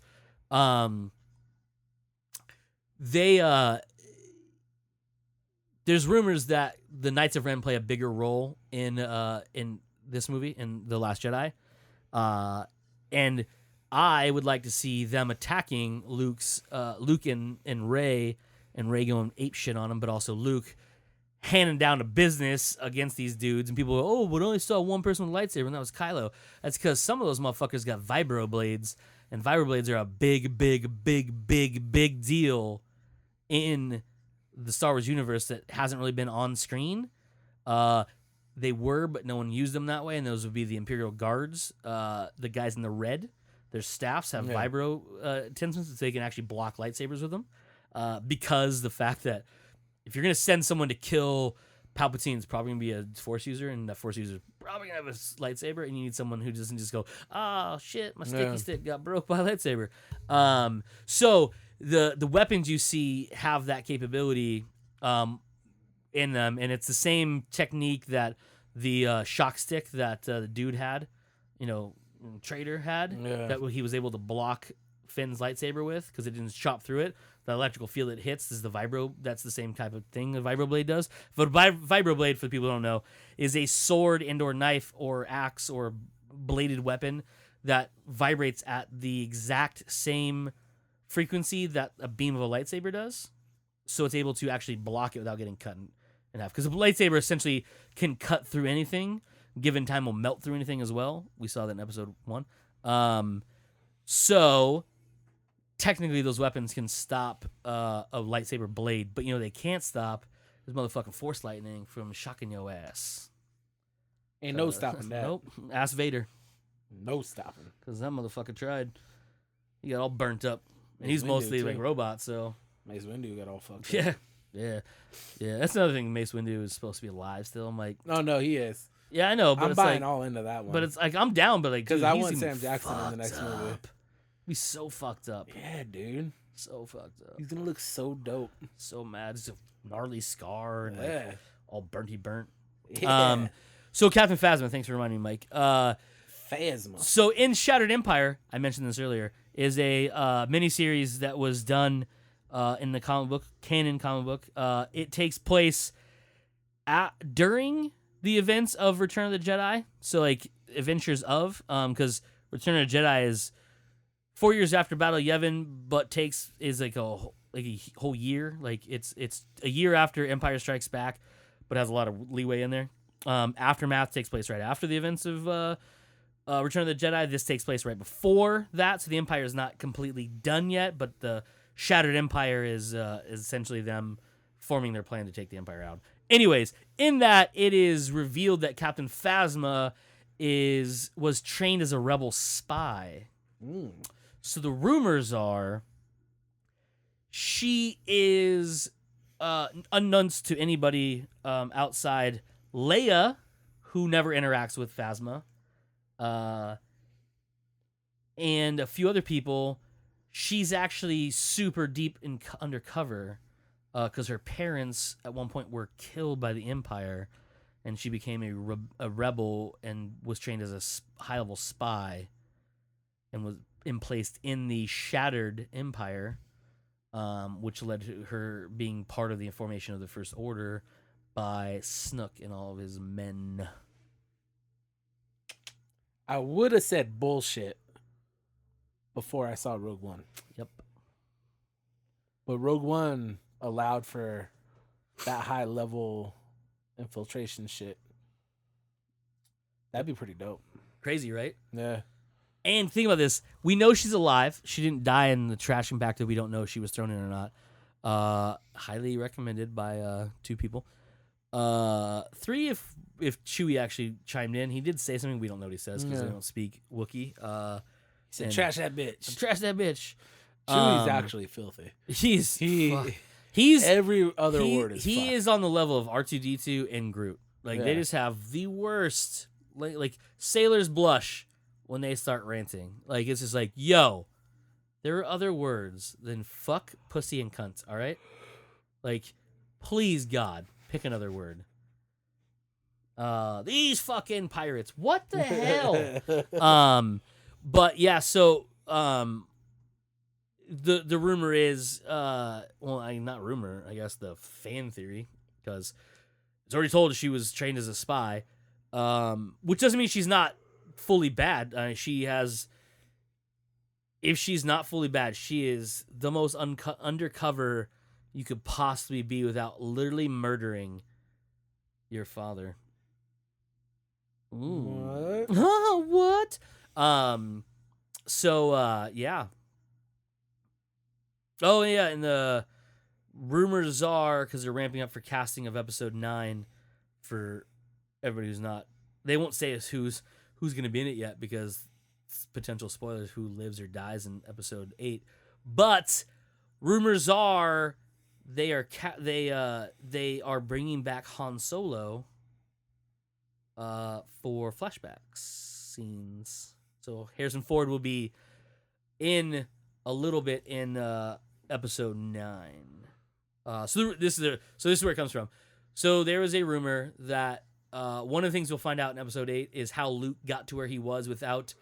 There's rumors that the Knights of Ren play a bigger role in this movie, in The Last Jedi, and I would like to see them attacking Luke and Rey, and Rey going ape shit on him, but also Luke handing down a business against these dudes, and people go, "Oh, but I only saw one person with a lightsaber, and that was Kylo." That's because some of those motherfuckers got vibro blades, and vibro blades are a big deal in the Star Wars universe that hasn't really been on screen. They were, but no one used them that way, and those would be the Imperial Guards, the guys in the red. Their staffs have vibro attachments so they can actually block lightsabers with them. Because the fact that if you're going to send someone to kill Palpatine, it's probably going to be a Force user, and that Force user is probably going to have a lightsaber, and you need someone who doesn't just go, "Oh, shit, my sticky stick got broke by a lightsaber." So the weapons you see have that capability in them, and it's the same technique that the shock stick that the dude had, Trader had, that he was able to block Finn's lightsaber with because it didn't chop through it. The electrical field it hits is the vibro. That's the same type of thing a vibro blade does. But vibro blade, for the people who don't know, is a sword and/or knife or axe or bladed weapon that vibrates at the exact same frequency that a beam of a lightsaber does. So it's able to actually block it without getting cut in half. Because a lightsaber essentially can cut through anything. Given time, will melt through anything as well. We saw that in episode 1. So technically, those weapons can stop a lightsaber blade, but they can't stop this motherfucking force lightning from shocking your ass. Ain't no stopping that. Nope. Ask Vader. No stopping. Because that motherfucker tried. He got all burnt up. And Mace he's Windu, mostly too. like robot, so. Mace Windu got all fucked up. Yeah. That's another thing. Mace Windu is supposed to be alive still. I'm like, No, he is. yeah, I know, but I'm it's buying like, all into that one. but it's like I'm down, but like, because dude, I he's want gonna Sam be Jackson in the fucked next movie. up. Be so fucked up. Yeah, dude. So fucked up. He's gonna look so dope. So mad. Just a gnarly scar and Yeah. like all burnt. Yeah. So Captain Phasma, thanks for reminding me, Mike. Phasma. So in Shattered Empire, I mentioned this earlier, is a miniseries that was done in the canon comic book. It takes place during the events of Return of the Jedi. So like Adventures of, because Return of the Jedi is 4 years after Battle of Yavin, but is like like a whole year. Like it's a year after Empire Strikes Back, but has a lot of leeway in there. Aftermath takes place right after the events of Return of the Jedi. This takes place right before that, so the Empire is not completely done yet. But the Shattered Empire is essentially them forming their plan to take the Empire out. Anyways, in that it is revealed that Captain Phasma was trained as a rebel spy. So the rumors are she is unknowns to anybody outside Leia, who never interacts with Phasma, and a few other people. She's actually super deep in undercover because her parents at one point were killed by the Empire, and she became a rebel and was trained as a high-level spy and was placed in the Shattered Empire, which led to her being part of the formation of the First Order by Snook and all of his men. I would have said bullshit before I saw Rogue One. Yep. But Rogue One allowed for that high level infiltration shit. That'd be pretty dope. Crazy, right? Yeah. And think about this. We know she's alive. She didn't die in the trash compactor. We don't know if she was thrown in or not. Highly recommended by 2 people. 3 if Chewie actually chimed in. He did say something. We don't know what he says because they don't speak Wookiee. He said, trash that bitch. Trash that bitch. Chewie's actually filthy. He's every other word is he fuck. is on the level of R2-D2 and Groot. Like they Yeah. just have the worst. Like sailors blush when they start ranting. Like it's just like, yo, there are other words than fuck, pussy, and cunt. All right, like please God, pick another word. These fucking pirates. What the hell? But yeah, so the rumor is not rumor, I guess the fan theory, because it's already told she was trained as a spy, which doesn't mean she's not fully bad. If she's not fully bad, she is the most undercover you could possibly be without literally murdering your father. Ooh. What? What? So yeah. Oh yeah, and the rumors are, because they're ramping up for casting of episode 9 for everybody who's not, they won't say us who's going to be in it yet because it's potential spoilers who lives or dies in episode 8. But rumors are they are bringing back Han Solo for flashback scenes. So Harrison Ford will be in a little bit in episode 9. So this is where it comes from. So there was a rumor that one of the things we'll find out in episode 8 is how Luke got to where he was without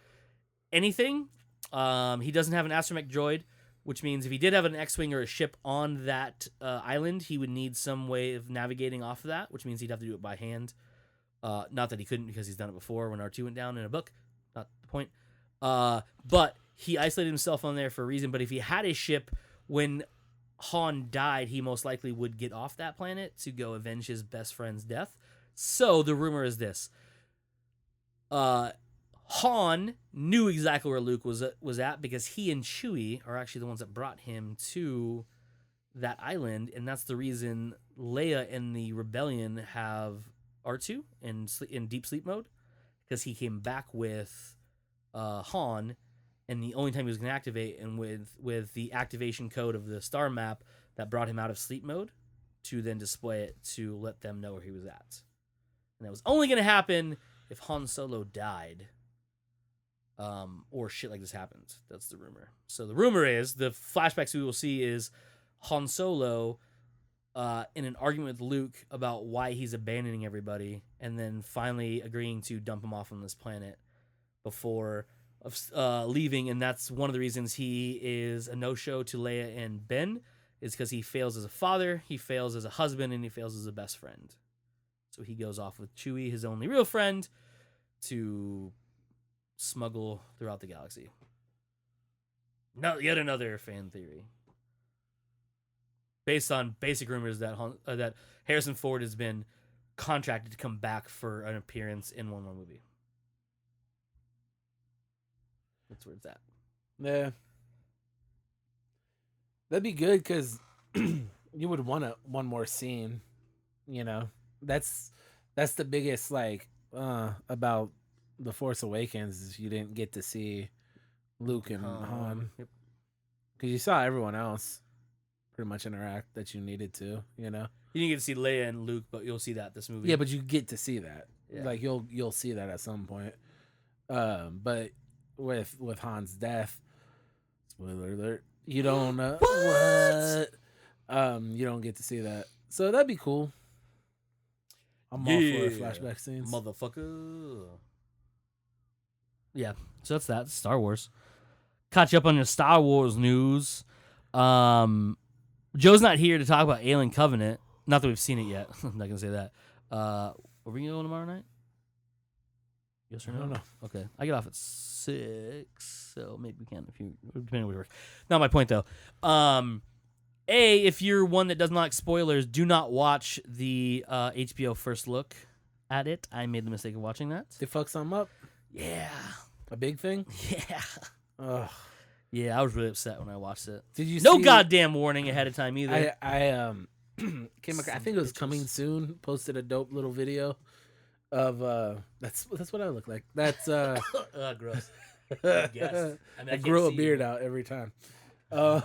anything. He doesn't have an astromech droid, which means if he did have an X-wing or a ship on that island, he would need some way of navigating off of that, which means he'd have to do it by hand. Not that he couldn't, because he's done it before when R2 went down in a book. Not the point. But he isolated himself on there for a reason. But if he had a ship, when Han died, he most likely would get off that planet to go avenge his best friend's death. So the rumor is this. Han knew exactly where Luke was at because he and Chewie are actually the ones that brought him to that island. And that's the reason Leia and the Rebellion have R2 in deep sleep mode, because he came back with Han, and the only time he was going to activate, and with the activation code of the star map that brought him out of sleep mode to then display it to let them know where he was at. And that was only going to happen if Han Solo died, or shit like this happened. That's the rumor. So the rumor is, the flashbacks we will see is Han Solo in an argument with Luke about why he's abandoning everybody, and then finally agreeing to dump him off on this planet before leaving. And that's one of the reasons he is a no-show to Leia and Ben, is because he fails as a father, he fails as a husband, and he fails as a best friend. So he goes off with Chewie, his only real friend, to smuggle throughout the galaxy. No, yet another fan theory. based on basic rumors that that Harrison Ford has been contracted to come back for an appearance in one more movie. That's where it's at. Yeah, that'd be good because you would want one more scene. You know, that's the biggest like about the Force Awakens is you didn't get to see Luke and Han Yep. because you saw everyone else pretty much interact that you needed to. You know. You didn't get to see Leia and Luke, but you'll see that this movie. Yeah, but you get to see that. Yeah. Like you'll see that at some point. But with Han's death, spoiler alert, you don't what? You don't get to see that. So that'd be cool. I'm all for flashback scenes. Motherfucker. Yeah, so that's that. Star Wars. Caught you up on your Star Wars news. Joe's not here to talk about Alien Covenant. Not that we've seen it yet. I'm not gonna say that. Are we going tomorrow night? Yes or no? No. Okay, I get off at 6, so maybe we can if you depending on where you work. Not my point though. If you're one that doesn't like spoilers, do not watch the HBO first look at it. I made the mistake of watching that. They fuck something up. Yeah. A big thing. Yeah. Ugh. Yeah, I was really upset when I watched it. Did you? No see, goddamn warning ahead of time either. I came. I think it was coming soon. Posted a dope little video of that's what I look like. That's Gross. I guess. I mean, I can't grow a see beard you. out every time. Like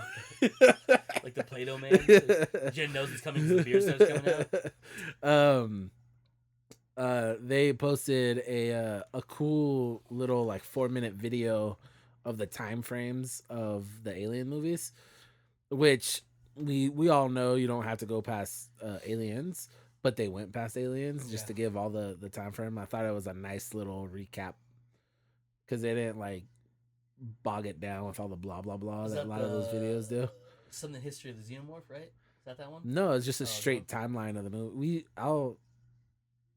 the Play-Doh man. Jen knows it's coming because the beard starts coming out. They posted a cool little like 4-minute video of the time frames of the Alien movies, which we all know you don't have to go past Aliens, but they went past Aliens just to give all the time frame. I thought it was a nice little recap because they didn't like bog it down with all the blah blah blah that a lot of those videos do. Something history of the Xenomorph, right? Is that one? No, it's just a straight timeline of the movie. I'll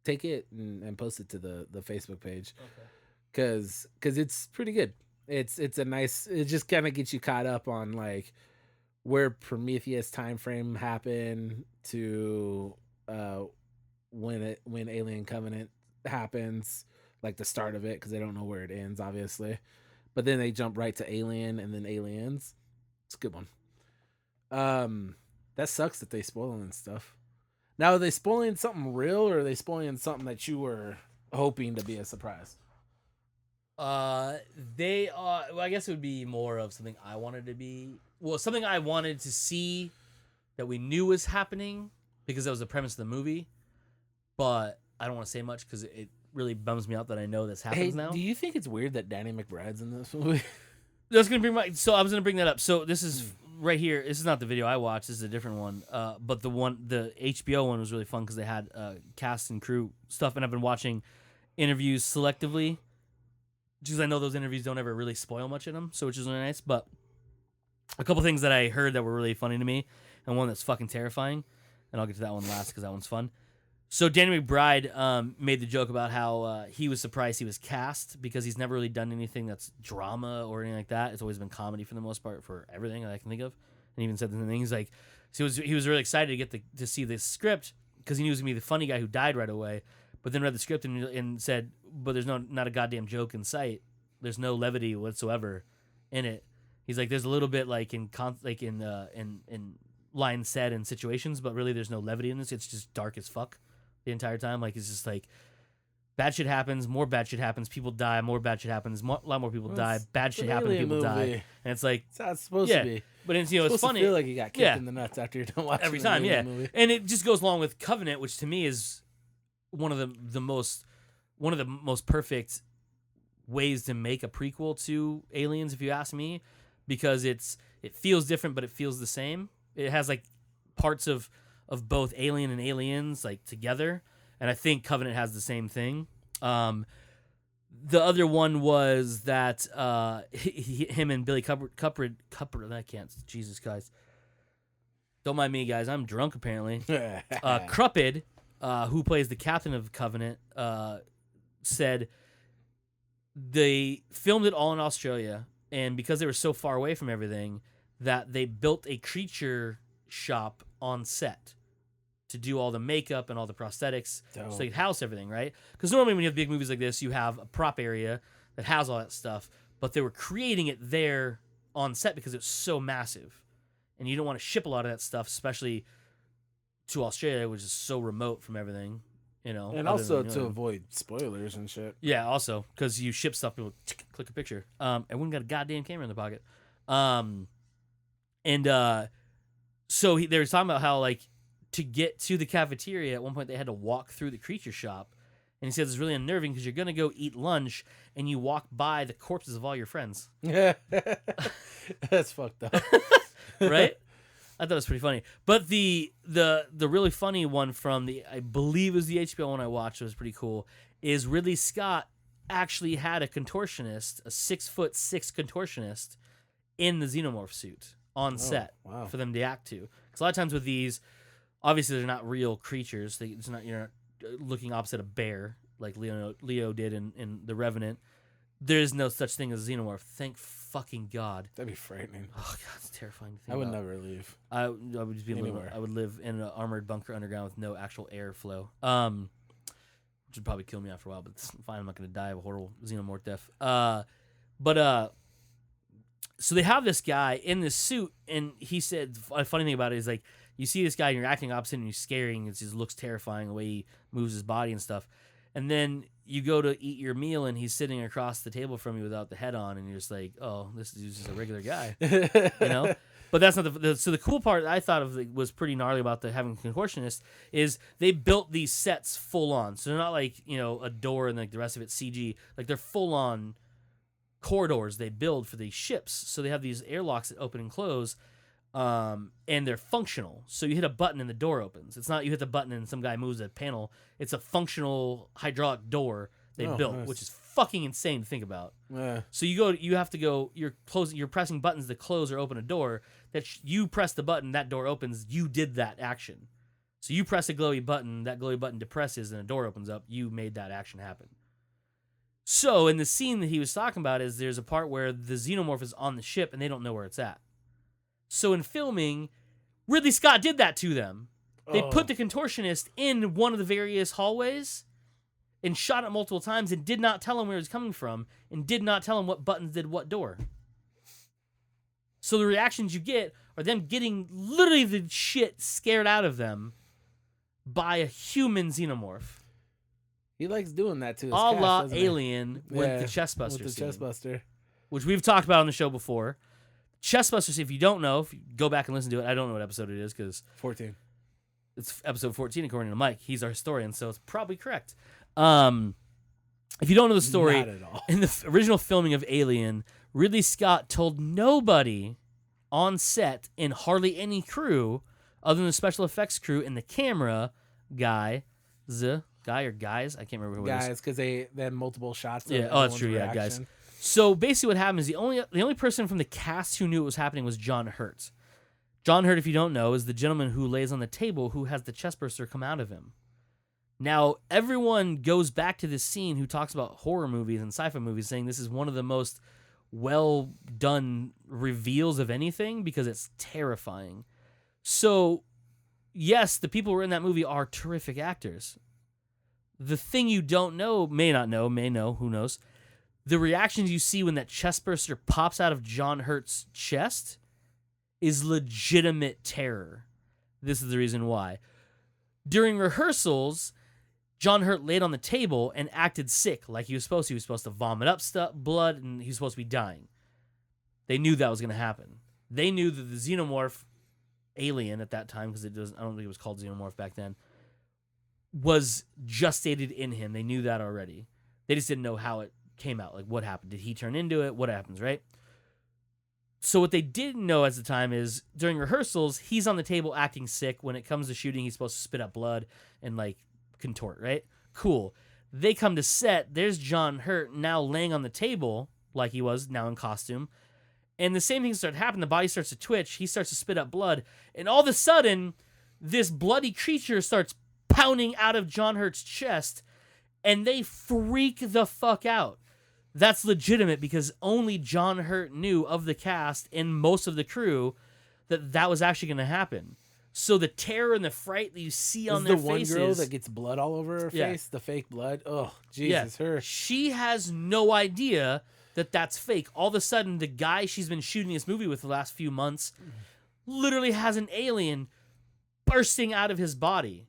take it and post it to the Facebook page because it's pretty good. It's a nice. It just kind of gets you caught up on like where Prometheus time frame happened to when Alien Covenant happens, like the start of it, because they don't know where it ends, obviously. But then they jump right to Alien and then Aliens. It's a good one. That sucks that they spoiling stuff. Now, are they spoiling something real or are they spoiling something that you were hoping to be a surprise? They are. Well, I guess it would be more of something I wanted to be. Well, something I wanted to see that we knew was happening because that was the premise of the movie. But I don't want to say much because it really bums me out that I know this happens now. Do you think it's weird that Danny McBride's in this movie? That's gonna bring my. So I was gonna bring that up. So this is right here. This is not the video I watched. This is a different one. But the HBO one was really fun because they had cast and crew stuff, and I've been watching interviews selectively because I know those interviews don't ever really spoil much in them. So which is really nice. But a couple things that I heard that were really funny to me, and one that's fucking terrifying, and I'll get to that one last because that one's fun. So Danny McBride made the joke about how he was surprised he was cast because he's never really done anything that's drama or anything like that. It's always been comedy for the most part for everything that I can think of. And even said the things like, so he was really excited to get to see this script because he knew he was gonna be the funny guy who died right away. But then read the script and said, but there's not a goddamn joke in sight. There's no levity whatsoever in it. He's like, there's a little bit like in line said and situations, but really there's no levity in this. It's just dark as fuck. The entire time, like it's just like bad shit happens, more bad shit happens, people die, more bad shit happens, a lot more people die, bad shit happens, people die, and it's like that's how it's supposed to be. But it's it's funny. To feel like you got kicked in the nuts after you're done watching every time, movie. And it just goes along with Covenant, which to me is one of the most perfect ways to make a prequel to Aliens, if you ask me, because it feels different, but it feels the same. It has like parts of both Alien and Aliens like together, and I think Covenant has the same thing. The other one was that him and Billy Cuprid, I can't, Jesus guys, don't mind me guys, I'm drunk apparently. Cupid, who plays the captain of Covenant, said they filmed it all in Australia, and because they were so far away from everything, that they built a creature shop on set to do all the makeup and all the prosthetics, so they could house everything, right? Because normally when you have big movies like this, you have a prop area that has all that stuff, but they were creating it there on set because it's so massive, and you don't want to ship a lot of that stuff, especially to Australia, which is so remote from everything, you know. And also to avoid spoilers and shit. Yeah, also because you ship stuff, people click a picture. Everyone got a goddamn camera in their pocket. So they were talking about how, like, to get to the cafeteria, at one point they had to walk through the creature shop. And he says it's really unnerving because you're going to go eat lunch and you walk by the corpses of all your friends. Yeah. That's fucked up. Right? I thought it was pretty funny. But the really funny one from I believe it was the HBO one I watched, it was pretty cool, is Ridley Scott actually had a contortionist, a 6'6" contortionist in the xenomorph suit on set for them to act to. Because a lot of times with these, obviously they're not real creatures. You're not looking opposite a bear like Leo did in The Revenant. There's no such thing as a xenomorph. Thank fucking God. That'd be frightening. Oh God, it's terrifying to think I would about. never leave. I would just be anywhere. I would live in an armored bunker underground with no actual airflow. Which would probably kill me after a while, but it's fine. I'm not going to die of a horrible xenomorph death. So they have this guy in this suit, and he said a funny thing about it is, like, you see this guy and you're acting opposite and he's scaring. It just looks terrifying the way he moves his body and stuff. And then you go to eat your meal and he's sitting across the table from you without the head on, and you're just like, oh, this dude's just a regular guy, you know? But that's not so the cool part I thought of was pretty gnarly about the having a contortionist is they built these sets full on. So they're not like, you know, a door and like the rest of it's CG. Like, they're full on corridors they build for these ships. So they have these airlocks that open and close, and they're functional. So you hit a button and the door opens. It's not you hit the button and some guy moves a panel. It's a functional hydraulic door they built, nice. which is fucking insane to think about. Yeah. So you're pressing buttons to close or open a door. That you press the button, that door opens. You did that action. So you press a glowy button, that glowy button depresses, and a door opens up. You made that action happen. So in the scene that he was talking about is there's a part where the xenomorph is on the ship and they don't know where it's at. So in filming, Ridley Scott did that to them. They put the contortionist in one of the various hallways and shot it multiple times and did not tell him where it was coming from and did not tell him what buttons did what door. So the reactions you get are them getting literally the shit scared out of them by a human xenomorph. He likes doing that to his a cast, la doesn't he? Alien with the chestbuster With the scene, chestbuster. which we've talked about on the show before. Chestbusters, if you don't know, if you go back and listen to it, I don't know what episode it is because 14. it's episode 14 according to Mike. He's our historian, so it's probably correct. If you don't know the story, Not at all. in the original filming of Alien, Ridley Scott told nobody on set and hardly any crew other than the special effects crew and the camera guys, I can't remember who it is. Guys, because they had multiple shots. Yeah, oh, that's true. Yeah, guys. So basically, what happened is the only person from the cast who knew what was happening was John Hurt. John Hurt, if you don't know, is the gentleman who lays on the table who has the chestburster come out of him. Now, everyone goes back to this scene who talks about horror movies and sci-fi movies, saying this is one of the most well done reveals of anything because it's terrifying. So, yes, the people who are in that movie are terrific actors. The thing you don't know, may not know, may know, who knows, the reactions you see when that chestburster pops out of John Hurt's chest is legitimate terror. This is the reason why. During rehearsals, John Hurt laid on the table and acted sick like he was supposed to. He was supposed to vomit up blood, and he was supposed to be dying. They knew that was going to happen. They knew that the xenomorph alien at that time, because I don't think it was called xenomorph back then, was gestated in him. They knew that already. They just didn't know how it came out. Like, what happened? Did he turn into it? What happens, right? So what they didn't know at the time is during rehearsals, he's on the table acting sick. When it comes to shooting, he's supposed to spit up blood and, like, contort, right? Cool. They come to set. There's John Hurt now laying on the table like he was, now in costume. And the same thing starts to happen. The body starts to twitch. He starts to spit up blood. And all of a sudden, this bloody creature starts pounding out of John Hurt's chest. And they freak the fuck out. That's legitimate because only John Hurt knew of the cast and most of the crew that was actually going to happen. So the terror and the fright that you see on Is their the one faces. girl that gets blood all over her Yeah. face? The fake blood? Oh, Jesus, her. She has no idea that that's fake. All of a sudden, the guy she's been shooting this movie with the last few months literally has an alien bursting out of his body.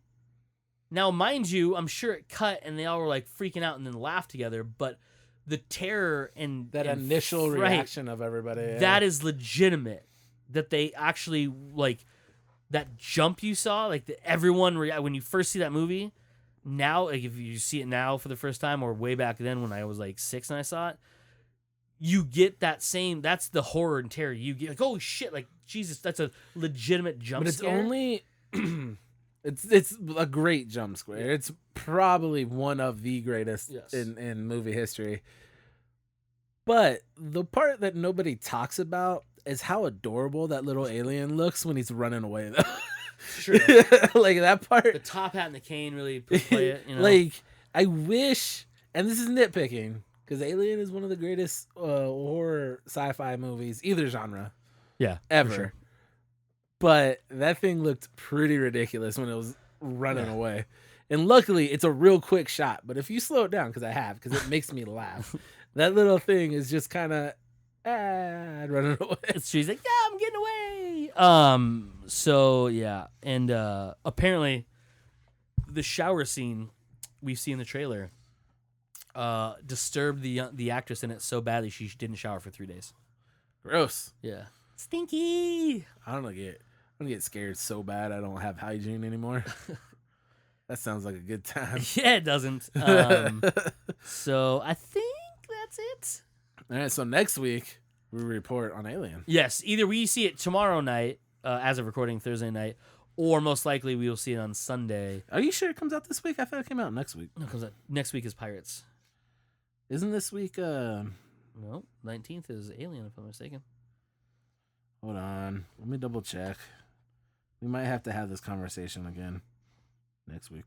Now, mind you, I'm sure it cut and they all were like freaking out and then laughed together, but the terror and That and initial fright, reaction of everybody. Yeah. that is legitimate. That they actually, like, that jump you saw, like, everyone, when you first see that movie, now, like, if you see it now for the first time or way back then when I was like 6 and I saw it, you get that same, that's the horror and terror. You get like, oh shit, like, Jesus, that's a legitimate jump But it's scare. only... It's a great jump scare. It's probably one of the greatest in movie history. But the part that nobody talks about is how adorable that little alien looks when he's running away, though. Sure. Like, that part... The top hat and the cane really play it, you know? Like, I wish... And this is nitpicking, because Alien is one of the greatest horror sci-fi movies, either genre, yeah, ever. for sure. But that thing looked pretty ridiculous when it was running away. And luckily, it's a real quick shot. But if you slow it down, because it makes me laugh, that little thing is just kind of running away. She's like, yeah, I'm getting away. So yeah, and apparently, the shower scene we see in the trailer disturbed the actress in it so badly she didn't shower for 3 days. Gross. Yeah. Stinky. I don't get scared so bad I don't have hygiene anymore. That sounds like a good time. Yeah, it doesn't. So I think that's it. All right, so next week we report on Alien. Yes, either we see it tomorrow night, as of recording Thursday night, or most likely we will see it on Sunday. Are you sure it comes out this week? I thought it came out next week. No, it comes out next week is Pirates. Isn't this week? No, 19th is Alien, if I'm mistaken. Hold on, let me double check. We might have to have this conversation again next week.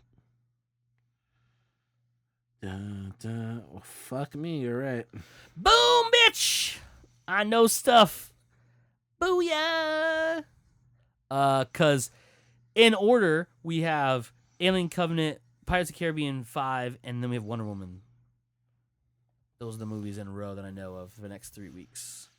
Well, fuck me, you're right. Boom, bitch! I know stuff. Booyah! Cause in order we have Alien Covenant, Pirates of the Caribbean 5, and then we have Wonder Woman. Those are the movies in a row that I know of for the next 3 weeks.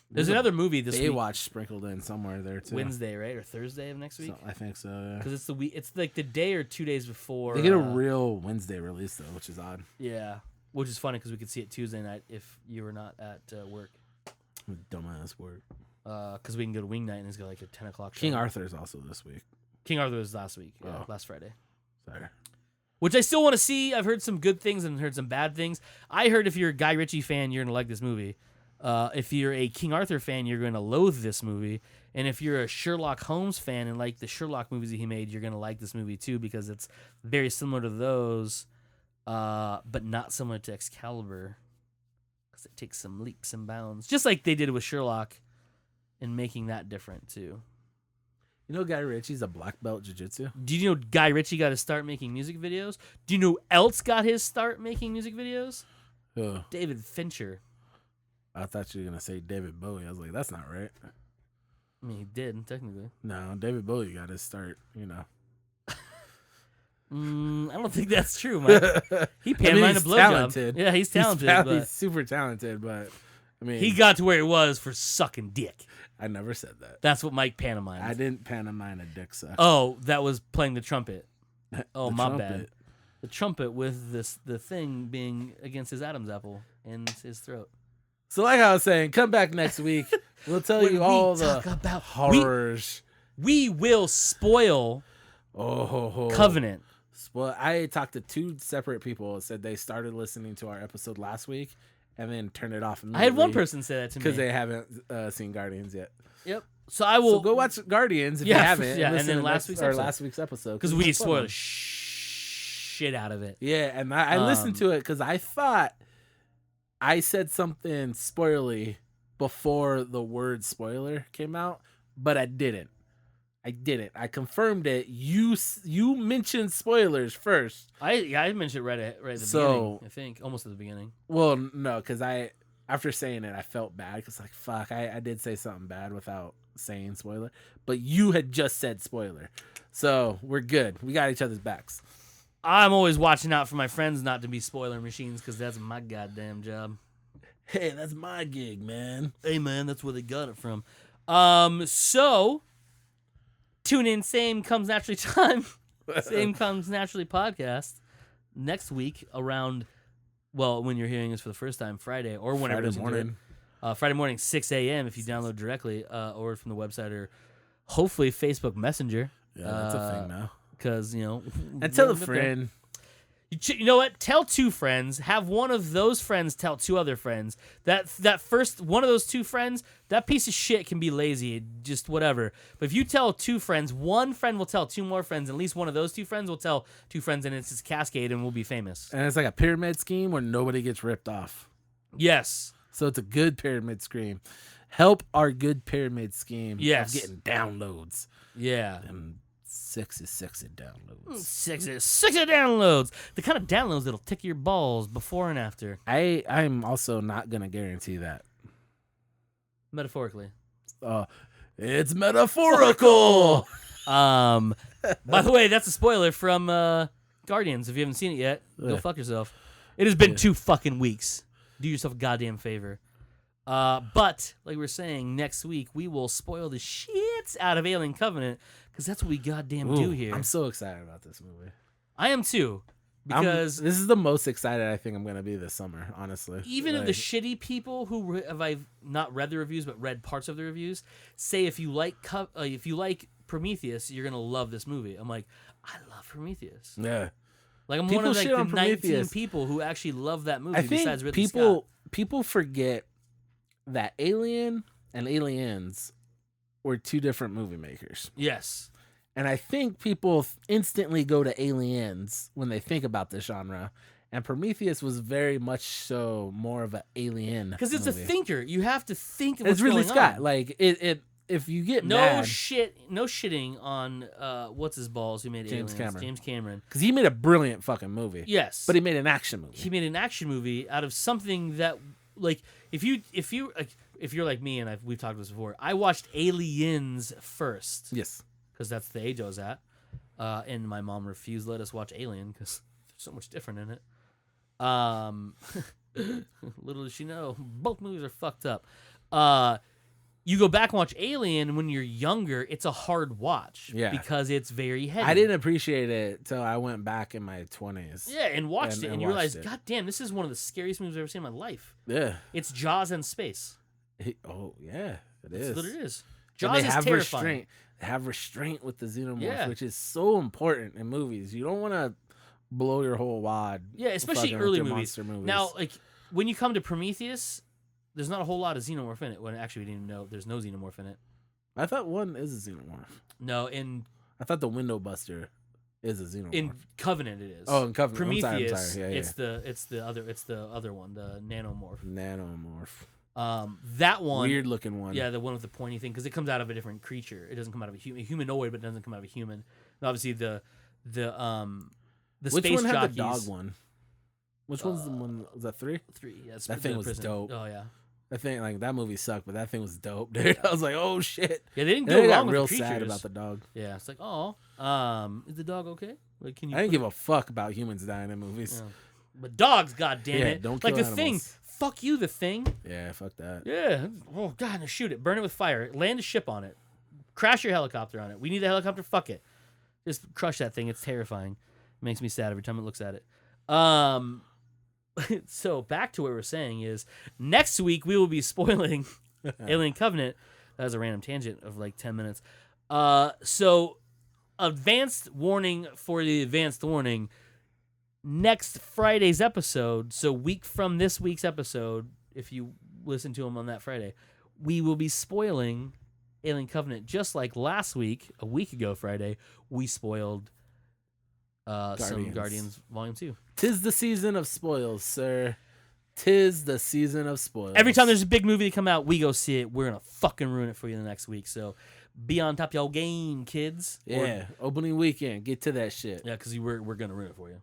There's another movie this week. Baywatch sprinkled in somewhere there too. Wednesday, right, or Thursday of next week? I think so. Yeah. Because it's the week. It's like the day or 2 days before. They get a real Wednesday release though, which is odd. Yeah, which is funny because we could see it Tuesday night if you were not at work. Dumbass work. Because we can go to Wing Night and it's got like a 10 o'clock show. King Arthur is also this week. King Arthur was last week. Yeah, last Friday. Sorry. Which I still want to see. I've heard some good things and heard some bad things. I heard if you're a Guy Ritchie fan, you're gonna like this movie. If you're a King Arthur fan, you're gonna loathe this movie. And if you're a Sherlock Holmes fan and like the Sherlock movies that he made, you're gonna like this movie too because it's very similar to those, but not similar to Excalibur. Because it takes some leaps and bounds, just like they did with Sherlock, and making that different too. You know, Guy Ritchie's a black belt jiu-jitsu. Do you know Guy Ritchie got to start making music videos? Do you know who else got his start making music videos? David Fincher. I thought you were gonna say David Bowie. I was like, that's not right. I mean, he did technically. No, David Bowie got his start. You know. I don't think that's true, Mike. He pantomimed a blowjob. Yeah, he's talented. He's super talented, but I mean, he got to where he was for sucking dick. I never said that. That's what Mike pantomimed. I didn't pantomime a dick suck. Oh, that was playing the trumpet. Oh, my trumpet. bad. The trumpet with the thing being against his Adam's apple and his throat. So, like I was saying, come back next week. We'll tell you all the about horrors. We will spoil Covenant. Well, I talked to 2 separate people. Said they started listening to our episode last week and then turned it off immediately. I had one person say that to me because they haven't seen Guardians yet. Yep. So I will So go watch Guardians if you haven't. Yeah, and then last week's episode because we spoiled the shit out of it. Yeah, and I listened to it because I thought I said something spoilery before the word spoiler came out, but I didn't. I confirmed it. You mentioned spoilers first. I mentioned it right at the beginning. I think almost at the beginning. Well, no, because after saying it, I felt bad because like fuck, I did say something bad without saying spoiler, but you had just said spoiler. So we're good. We got each other's backs. I'm always watching out for my friends not to be spoiler machines because that's my goddamn job. Hey, that's my gig, man. Hey, man, that's where they got it from. So, tune in, Same Comes Naturally time. Same Comes Naturally podcast next week around, well, when you're hearing this for the first time, Friday or whenever Friday it's morning. Friday morning, 6 a.m. if you download directly or from the website or hopefully Facebook Messenger. Yeah, that's a thing now. Because, And tell a friend. You know what? Tell two friends. Have one of those friends tell two other friends. That first one of those two friends, that piece of shit can be lazy, just whatever. But if you tell two friends, one friend will tell two more friends. At least one of those two friends will tell two friends, and it's this cascade, and we'll be famous. And it's like a pyramid scheme where nobody gets ripped off. Yes. So it's a good pyramid scheme. Help our good pyramid scheme. Yes. Of getting downloads. Yeah. And sexy downloads. Sexy downloads. The kind of downloads that'll tickle your balls before and after. I'm also not gonna guarantee that. Metaphorically. It's metaphorical. By the way, that's a spoiler from Guardians. If you haven't seen it yet, go fuck yourself. It has been 2 fucking weeks. Do yourself a goddamn favor. But like we were saying, next week we will spoil the shit out of Alien Covenant because that's what we goddamn do here. I'm so excited about this movie. I am too, because this is the most excited I think I'm gonna be this summer. Honestly, even if the shitty people who have I've not read the reviews but read parts of the reviews say if you like Prometheus, you're gonna love this movie. I'm like, I love Prometheus. Yeah. Like I'm People one of like shit the on 19 Prometheus. people who actually love that movie. I think besides Ridley Scott. people forget that Alien and Aliens were 2 different movie makers. Yes. And I think people instantly go to Aliens when they think about this genre. And Prometheus was very much so more of an alien Because it's movie. a thinker. You have to think of It's what's Ridley going Scott. on. Like it if you get No mad, shitting on what's his balls who made James Aliens? Cameron. James Cameron. because he made a brilliant fucking movie. Yes. But he made an action movie. He made an action movie out of something that, like, if you're like me and we've talked about this before, I watched Aliens first Yes. because that's the age I was at, and my mom refused to let us watch Alien because there's so much different in it. Little does she know, both movies are fucked up. You go back and watch Alien when you're younger, it's a hard watch. Yeah. Because it's very heavy. I didn't appreciate it till I went back in my 20s. Yeah, and watched it, and you watched realize, it. God damn, this is one of the scariest movies I've ever seen in my life. Yeah. It's Jaws in space. Oh, yeah. It is. That's what it is. And Jaws they is have terrifying. restraint. They have restraint with the xenomorph, Yeah. which is so important in movies. You don't want to blow your whole wad. Yeah, especially fucking with early your movies. monster movies. Now, like, when you come to Prometheus, there's not a whole lot of xenomorph in it. When actually we didn't even know there's no xenomorph in it. I thought one is a xenomorph. No, in I thought the window buster is a xenomorph. Covenant it is. Oh, in Covenant. Prometheus, I'm sorry. Yeah, it's the other one, the nanomorph. Nanomorph. That one, Weird looking one. yeah, the one with the pointy thing, because it comes out of a different creature. It doesn't come out of a humanoid, but it doesn't come out of a human. And obviously the Which space one had jockeys, the dog one? Which one's the one? Was that 3? 3. Yeah, That thing was dope. Oh yeah. I think like that movie sucked, but that thing was dope, dude. I was like, oh shit. Yeah, they didn't And go I got wrong with real the sad creatures. about the dog. Yeah, it's like, oh, is the dog okay? Like, can you? I didn't give a fuck about humans dying in movies. Yeah. But dogs, goddamn Yeah, it! don't like kill the thing. animals. Fuck you, the thing. Yeah, fuck that. Yeah. Oh god, no, shoot it. Burn it with fire. Land a ship on it. Crash your helicopter on it. We need a helicopter. Fuck it. Just crush that thing. It's terrifying. It makes me sad every time it looks at it. So back to what we're saying is next week we will be spoiling Alien Covenant. That was a random tangent of like 10 minutes. So advanced warning for the advanced warning. Next Friday's episode, so week from this week's episode, if you listen to them on that Friday, we will be spoiling Alien Covenant just like last week, a week ago Friday, we spoiled some Guardians Volume 2. 'Tis the season of spoils, sir. 'Tis the season of spoils. Every time there's a big movie to come out, we go see it. We're going to fucking ruin it for you the next week. So be on top of your game, kids. Yeah, opening weekend. Get to that shit. Yeah, because we're going to ruin it for you.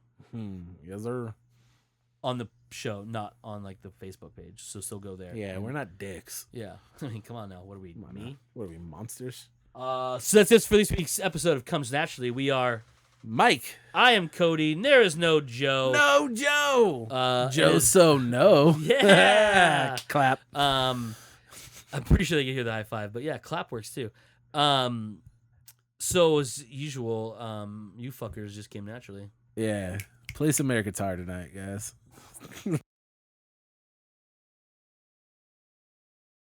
Yes, sir. on the show, not on like the Facebook page. So still go there. Yeah, we're not dicks. Yeah. I mean, come on now. What are we? Me? What are we, monsters? So that's it for this week's episode of Comes Naturally. We are Mike. I am Cody. And there is no Joe. No Joe. Joe, is- so no. Yeah. Clap. I'm pretty sure they can hear the high five, but yeah, clap works too. So as usual, you fuckers just came naturally. Yeah. Play some air guitar tonight, guys.